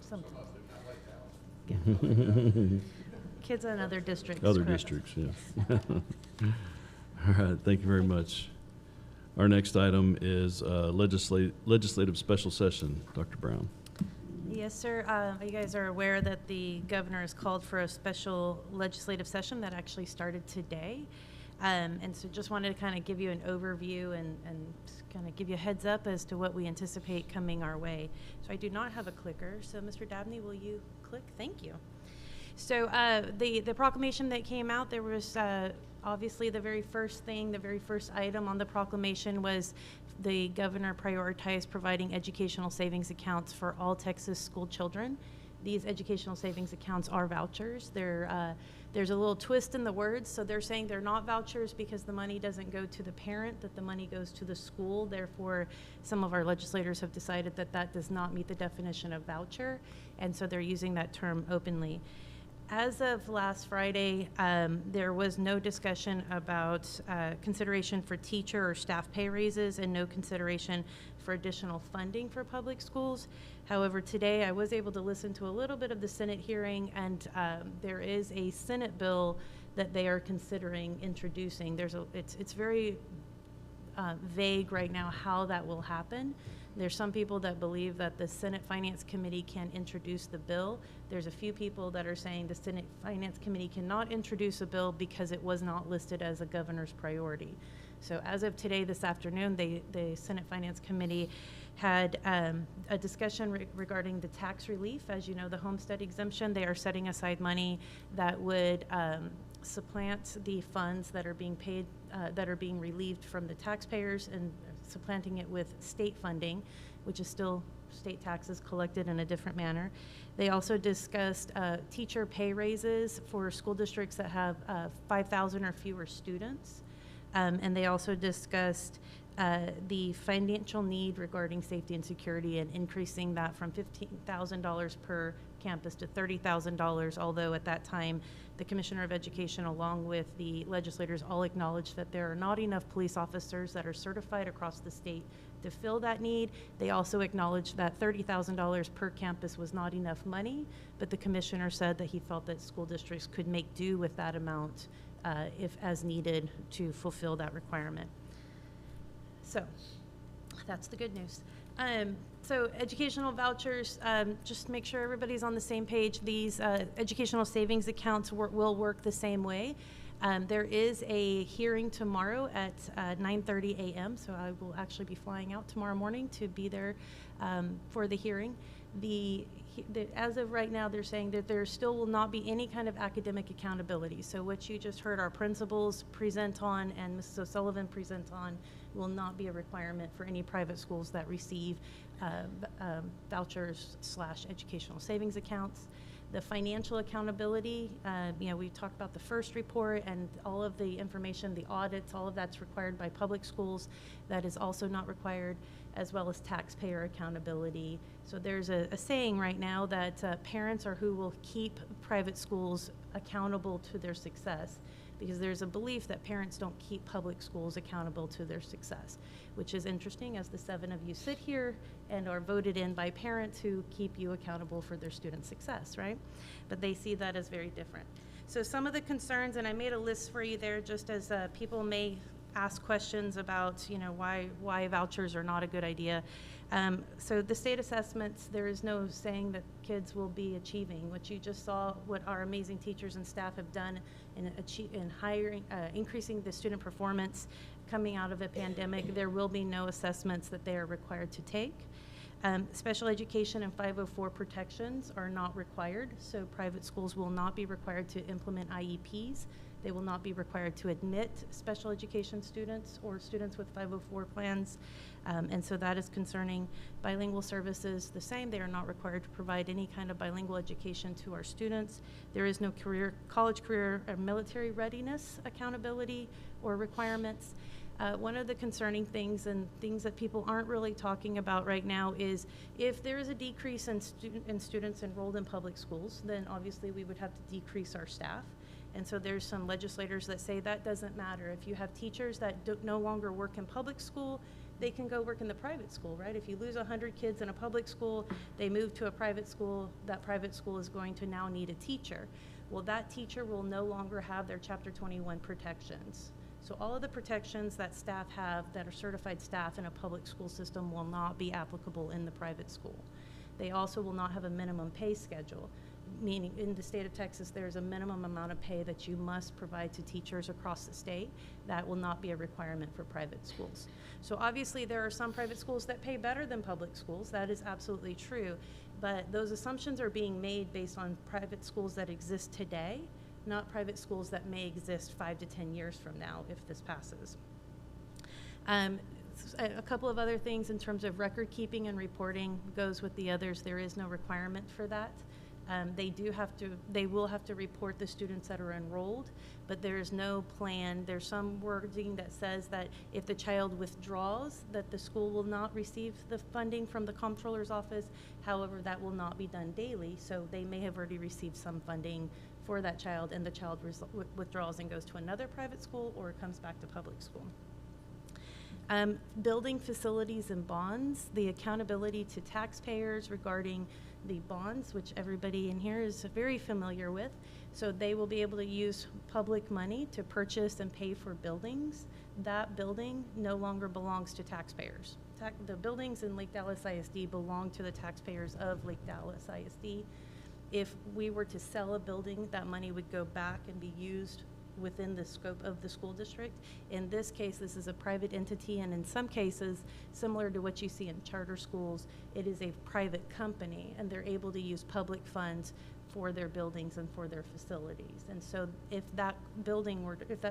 Sometimes. Kids in other districts.
Other
correct.
districts, yes. All right, thank you very much. Our next item is legislative special session. Dr. Brown.
Yes, sir. You guys are aware that the governor has called for a special legislative session that actually started today. And so just wanted to kind of give you an overview and kind of give you a heads up as to what we anticipate coming our way. So I do not have a clicker. So Mr. Dabney, will you click? Thank you. So the proclamation that came out, there was obviously the very first item on the proclamation was the governor prioritized providing educational savings accounts for all Texas school children. These educational savings accounts are vouchers. There's a little twist in the words, so they're saying they're not vouchers because the money doesn't go to the parent, that the money goes to the school. Therefore, some of our legislators have decided that that does not meet the definition of voucher, and so they're using that term openly. As of last Friday, there was no discussion about consideration for teacher or staff pay raises and no consideration for additional funding for public schools. However, today I was able to listen to a little bit of the Senate hearing, and there is a Senate bill that they are considering introducing. It's very vague right now how that will happen. There's some people that believe that the Senate Finance Committee can introduce the bill. There's a few people that are saying the Senate Finance Committee cannot introduce a bill because it was not listed as a governor's priority. So as of today, this afternoon, the Senate Finance Committee had a discussion regarding the tax relief. As you know, the homestead exemption, they are setting aside money that would supplant the funds that are being paid, that are being relieved from the taxpayers, and supplanting it with state funding, which is still state taxes collected in a different manner. They also discussed teacher pay raises for school districts that have 5,000 or fewer students. And they also discussed the financial need regarding safety and security and increasing that from $15,000 per campus to $30,000, although at that time the Commissioner of Education along with the legislators all acknowledged that there are not enough police officers that are certified across the state to fill that need. They also acknowledged that $30,000 per campus was not enough money, but the Commissioner said that he felt that school districts could make do with that amount if as needed to fulfill that requirement. So that's the good news. So educational vouchers, just make sure everybody's on the same page. These educational savings accounts will work the same way. There is a hearing tomorrow at 9:30 a.m., so I will actually be flying out tomorrow morning to be there for the hearing. As of right now, they're saying that there still will not be any kind of academic accountability. So what you just heard our principals present on and Mrs. O'Sullivan present on will not be a requirement for any private schools that receive vouchers / educational savings accounts. The financial accountability, we talked about the first report and all of the information, the audits, all of that's required by public schools. That is also not required, as well as taxpayer accountability. So there's a saying right now that parents are who will keep private schools accountable to their success, because there's a belief that parents don't keep public schools accountable to their success, which is interesting, as the 7 of you sit here and are voted in by parents who keep you accountable for their student success, right? But they see that as very different. So some of the concerns, and I made a list for you there just as people may ask questions about, why vouchers are not a good idea. So the state assessments, there is no saying that kids will be achieving. What you just saw, what our amazing teachers and staff have done in hiring, increasing the student performance coming out of a pandemic, there will be no assessments that they are required to take. Special education and 504 protections are not required, so private schools will not be required to implement IEPs. They will not be required to admit special education students or students with 504 plans, and so that is concerning. Bilingual services, the same. They are not required to provide any kind of bilingual education to our students. There is no college career or military readiness accountability or requirements. One of the concerning things and things that people aren't really talking about right now is if there is a decrease in students enrolled in public schools, then obviously we would have to decrease our staff. And so there's some legislators that say that doesn't matter. If you have teachers that no longer work in public school, they can go work in the private school, right? If you lose 100 kids in a public school, they move to a private school, that private school is going to now need a teacher. Well, that teacher will no longer have their Chapter 21 protections. So all of the protections that staff have that are certified staff in a public school system will not be applicable in the private school. They also will not have a minimum pay schedule, meaning in the state of Texas, there's a minimum amount of pay that you must provide to teachers across the state. That will not be a requirement for private schools. So obviously there are some private schools that pay better than public schools. That is absolutely true. But those assumptions are being made based on private schools that exist today, not private schools that may exist 5 to 10 years from now if this passes. A couple of other things in terms of record keeping and reporting goes with the others. There is no requirement for that. They will have to report the students that are enrolled, but there is no plan. There's some wording that says that if the child withdraws, that the school will not receive the funding from the comptroller's office. However, that will not be done daily, so they may have already received some funding for that child, and the child withdraws and goes to another private school or comes back to public school. Building facilities and bonds, the accountability to taxpayers regarding the bonds, which everybody in here is very familiar with. So they will be able to use public money to purchase and pay for buildings. That building no longer belongs to taxpayers. The buildings in Lake Dallas ISD belong to the taxpayers of Lake Dallas ISD. If we were to sell a building, that money would go back and be used within the scope of the school district. In this case, this is a private entity, and in some cases, similar to what you see in charter schools, it is a private company, and they're able to use public funds for their buildings and for their facilities. And so if that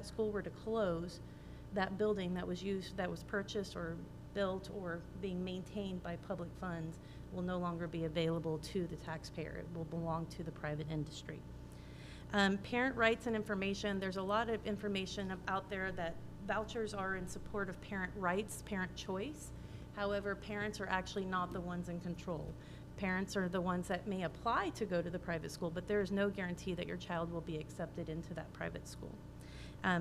school were to close, that building that was purchased or built or being maintained by public funds will no longer be available to the taxpayer. It will belong to the private industry. Parent rights and information. There's a lot of information out there that vouchers are in support of parent rights, parent choice. However, parents are actually not the ones in control. Parents are the ones that may apply to go to the private school, but there is no guarantee that your child will be accepted into that private school.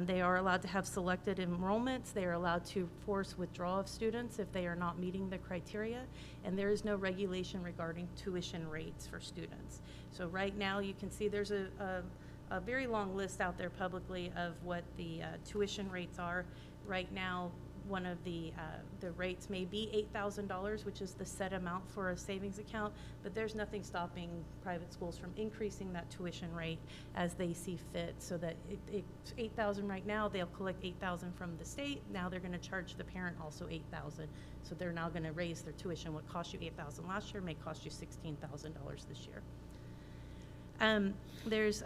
They are allowed to have selected enrollments. They are allowed to force withdrawal of students if they are not meeting the criteria, and there is no regulation regarding tuition rates for students. So right now you can see there's a very long list out there publicly of what the tuition rates are. Right now, one of the rates may be $8,000, which is the set amount for a savings account, but there's nothing stopping private schools from increasing that tuition rate as they see fit, so that it's $8,000 right now. They'll collect $8,000 from the state. Now they're going to charge the parent also $8,000, so they're now going to raise their tuition. What cost you $8,000 last year may cost you $16,000 this year. There's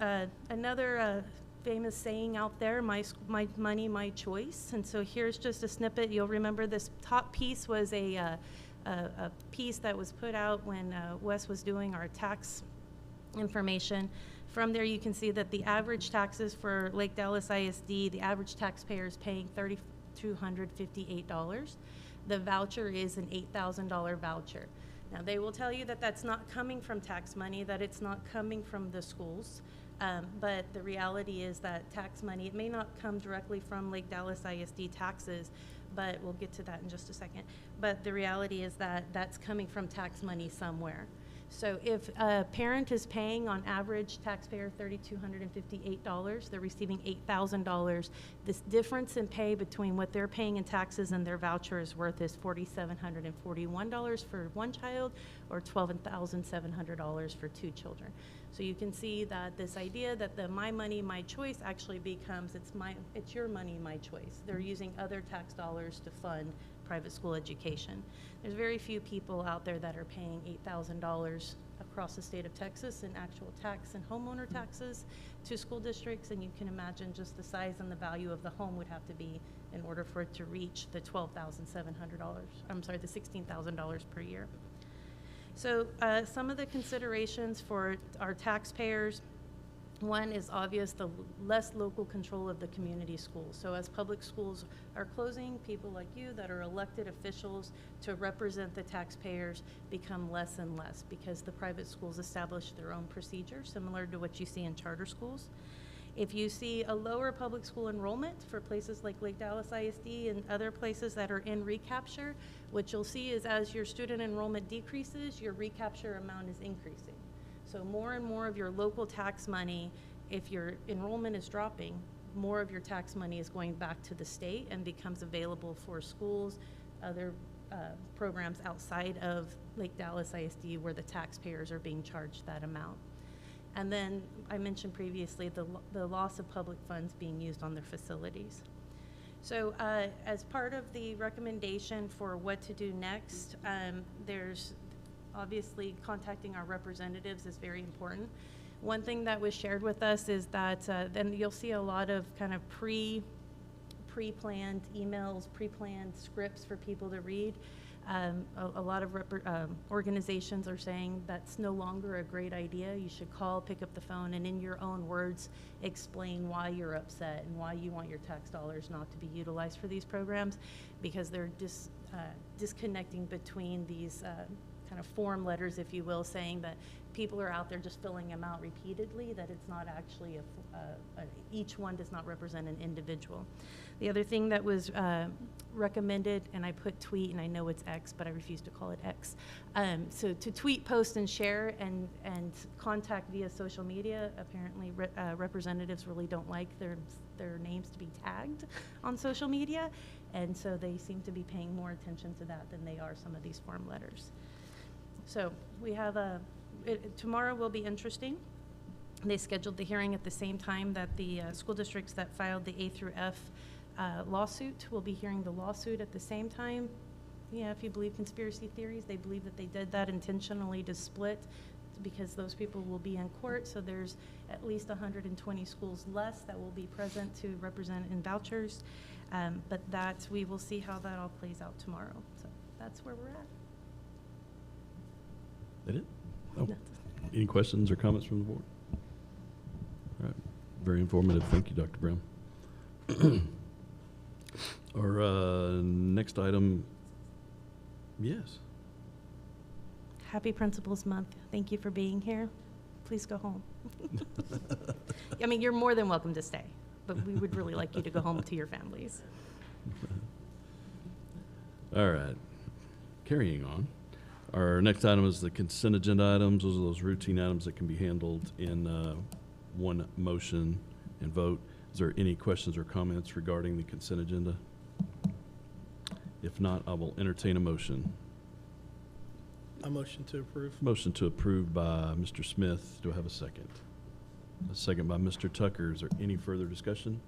another famous saying out there, my money, my choice. And so here's just a snippet. You'll remember this top piece was a piece that was put out when Wes was doing our tax information. From there, you can see that the average taxes for Lake Dallas ISD, the average taxpayer is paying $3,258. The voucher is an $8,000 voucher. Now, they will tell you that that's not coming from tax money, that it's not coming from the schools. But the reality is that tax money, it may not come directly from Lake Dallas ISD taxes, but we'll get to that in just a second. But the reality is that that's coming from tax money somewhere. So if a parent is paying on average taxpayer $3,258, they're receiving $8,000. This difference in pay between what they're paying in taxes and their voucher is worth is $4,741 for one child or $12,700 for two children. So you can see that this idea that the my money, my choice actually becomes it's your money, my choice. They're using other tax dollars to fund private school education. There's very few people out there that are paying $8,000 across the state of Texas in actual tax and homeowner taxes to school districts, and you can imagine just the size and the value of the home would have to be in order for it to reach the $12,700, I'm sorry, the $16,000 per year. So some of the considerations for our taxpayers, one is obvious, the less local control of the community schools. So as public schools are closing, people like you that are elected officials to represent the taxpayers become less and less because the private schools establish their own procedures, similar to what you see in charter schools. If you see a lower public school enrollment for places like Lake Dallas ISD and other places that are in recapture, what you'll see is as your student enrollment decreases, your recapture amount is increasing. So more and more of your local tax money, if your enrollment is dropping, more of your tax money is going back to the state and becomes available for schools, other programs outside of Lake Dallas ISD where the taxpayers are being charged that amount. And then I mentioned previously the loss of public funds being used on their facilities. So as part of the recommendation for what to do next, there's obviously contacting our representatives is very important. One thing that was shared with us is that then you'll see a lot of kind of pre-planned emails, pre-planned scripts for people to read. A lot of organizations are saying that's no longer a great idea. You should call, pick up the phone, and in your own words, explain why you're upset and why you want your tax dollars not to be utilized for these programs, because they're disconnecting between these kind of form letters, if you will, saying that people are out there just filling them out repeatedly, that it's not actually each one does not represent an individual. The other thing that was recommended, and I put tweet, and I know it's X, but I refuse to call it X. So to tweet, post, and share, and contact via social media. Apparently, representatives really don't like their names to be tagged on social media, and so they seem to be paying more attention to that than they are some of these form letters. So we have tomorrow will be interesting. They scheduled the hearing at the same time that the school districts that filed the A through F lawsuit will be hearing the lawsuit at the same time. Yeah, if you believe conspiracy theories, they believe that they did that intentionally to split because those people will be in court. So there's at least 120 schools less that will be present to represent in vouchers. But we will see how that all plays out tomorrow. So that's where we're at.
That it? Oh. Any questions or comments from the board? All right. Very informative. Thank you, Dr. Brown. Our next item, yes.
Happy Principals Month. Thank you for being here. Please go home. I mean, you're more than welcome to stay, but we would really like you to go home to your families.
All right. Carrying on. Our next item is the consent agenda items. Those are those routine items that can be handled in one motion and vote. Is there any questions or comments regarding the consent agenda? If not, I will entertain a motion.
A motion to approve.
Motion to approve by Mr. Smith. Do I have a second? A second by Mr. Tucker. Is there any further discussion?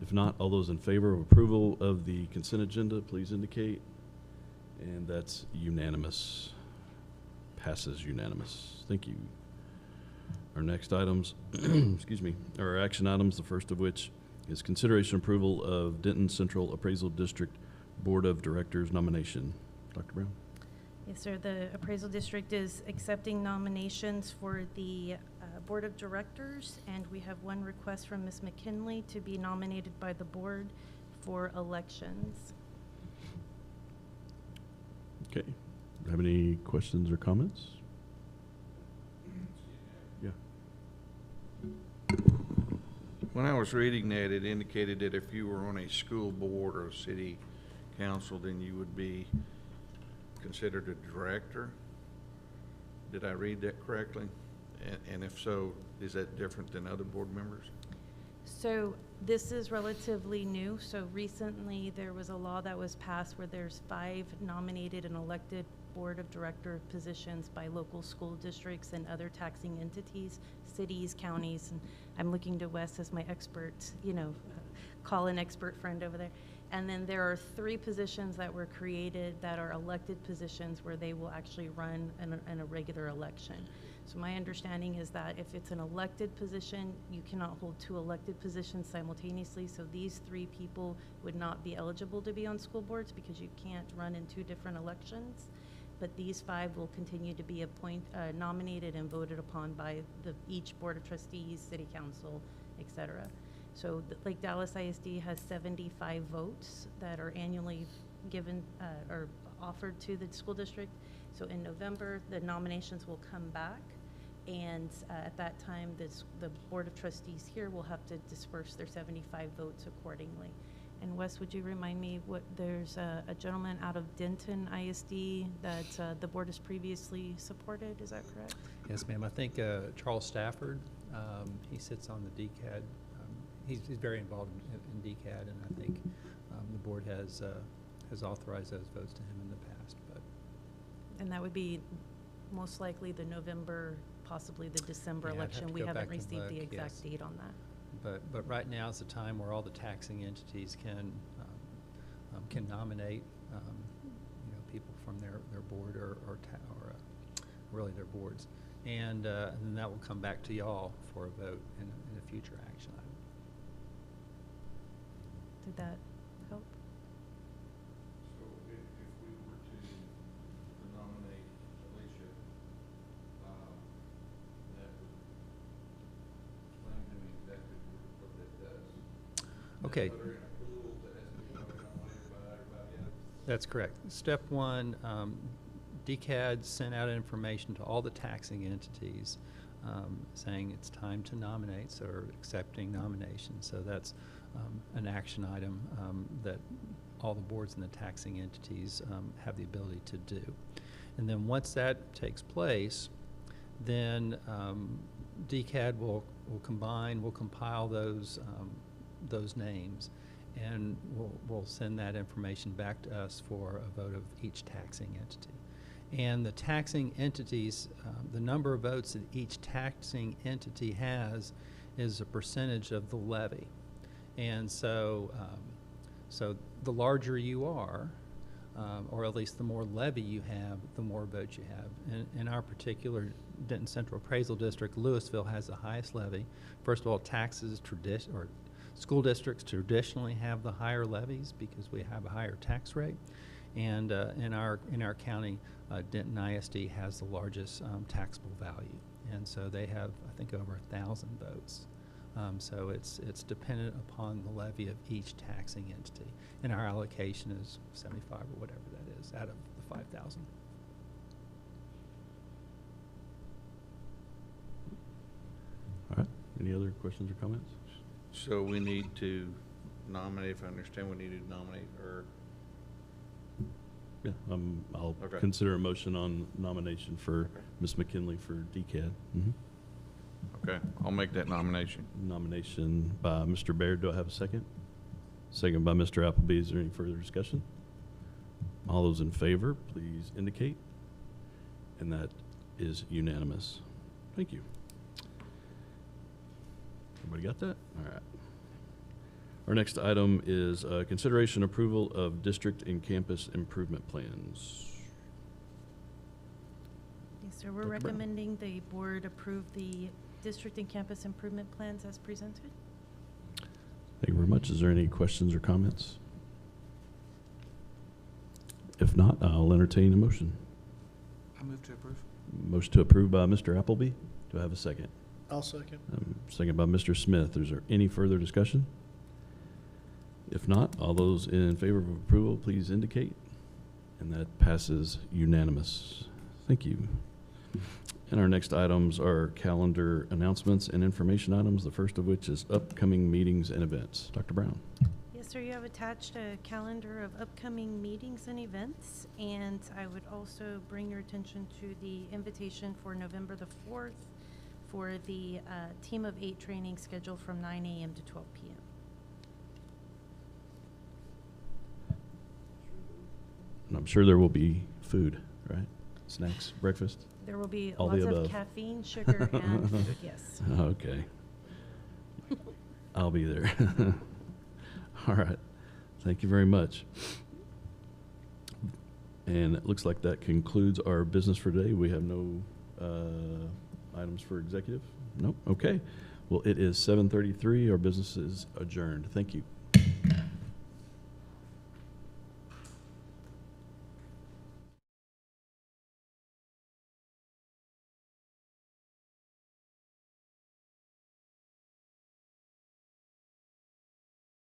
If not, all those in favor of approval of the consent agenda, please indicate. And that's unanimous. Passes unanimous. Thank you. Our next items, excuse me, are action items, the first of which is consideration approval of Denton Central Appraisal District Board of Directors nomination. Dr. Brown?
Yes, sir. The appraisal district is accepting nominations for the board of directors, and we have one request from Ms. McKinley to be nominated by the board for elections.
Okay. Have any questions or comments? Yeah.
When I was reading that, it indicated that if you were on a school board or a city council, then you would be considered a director. Did I read that correctly? And if so, is that different than other board members?
So this is relatively new. So recently there was a law that was passed where there's 5 nominated and elected board of director positions by local school districts and other taxing entities, cities, counties, and I'm looking to Wes as my expert, call an expert friend over there. And then there are 3 positions that were created that are elected positions where they will actually run in a regular election. So my understanding is that if it's an elected position, you cannot hold 2 elected positions simultaneously. So these 3 people would not be eligible to be on school boards because you can't run in 2 different elections. But these 5 will continue to be nominated and voted upon by each board of trustees, city council, et cetera. So Lake Dallas ISD has 75 votes that are annually given or offered to the school district. So in November, the nominations will come back, and at that time, the board of trustees here will have to disperse their 75 votes accordingly. And Wes, would you remind me there's a gentleman out of Denton ISD that the board has previously supported, is that correct?
Yes, ma'am. I think Charles Stafford, he sits on the DCAD. He's very involved in DCAD, and I think the board has authorized those votes to him in the past.
And that would be most likely the November, possibly the December
Yeah, I'd have
election.
to
We
go
haven't
back and
received the
look,
exact
yes.
date on that.
But right now is the time where all the taxing entities can nominate people from their board or really their boards, and then that will come back to y'all for a vote in a future action item.
Did that help?
So if we were to nominate Alicia, that would explain to me exactly what that does.
Okay.
Put her in a pool that has to be voted on by everybody else.
That's correct. Step 1, DCAD sent out information to all the taxing entities saying it's time to nominate, so we're accepting nominations. So that's an action item that all the boards and the taxing entities have the ability to do. And then once that takes place, then DCAD will compile those names, and we'll send that information back to us for a vote of each taxing entity. And the taxing entities, the number of votes that each taxing entity has is a percentage of the levy. And so, so the larger you are, or at least the more levy you have, the more votes you have. In our particular Denton Central Appraisal District, Louisville has the highest levy. First of all, school districts traditionally have the higher levies because we have a higher tax rate. And in our county, Denton ISD has the largest taxable value, and so they have, I think, over 1,000 votes. So it's dependent upon the levy of each taxing entity, and our allocation is 75 or whatever that is out of the 5,000.
All right. Any other questions or comments?
So we need to nominate, if I understand, we need to nominate her.
Yeah, I'll
Okay.
consider a motion on nomination for Ms. McKinley for DCAD.
Okay, I'll make that nomination.
Nomination by Mr. Baird. Do I have a second? Second by Mr. Appleby. Is there any further discussion? All those in favor, please indicate. And that is unanimous. Thank you. Everybody got that? All right. Our next item is consideration approval of district and campus improvement plans.
Yes, sir. We're
Dr. Brown.
recommending the board approve the district and campus improvement plans as presented.
Thank you very much. Is there any questions or comments? If not, I'll entertain a motion.
I move to approve.
Motion to approve by Mr. Appleby. Do I have a second?
I'll second.
Second by Mr. Smith. Is there any further discussion? If not, all those in favor of approval, please indicate. And that passes unanimous. Thank you. And our next items are calendar announcements and information items, the first of which is upcoming meetings and events. Dr. Brown.
Yes, sir, you have attached a calendar of upcoming meetings and events, and I would also bring your attention to the invitation for November the 4th for the Team of 8 training scheduled from 9 a.m. to 12 p.m.
And I'm sure there will be food, right? Snacks, breakfast?
There will be
All the
lots of
above.
caffeine, sugar, and food, yes.
Okay. I'll be there. All right. Thank you very much. And it looks like that concludes our business for today. We have no items for executive? Nope. Okay. Well, it is 7:33. Our business is adjourned. Thank you.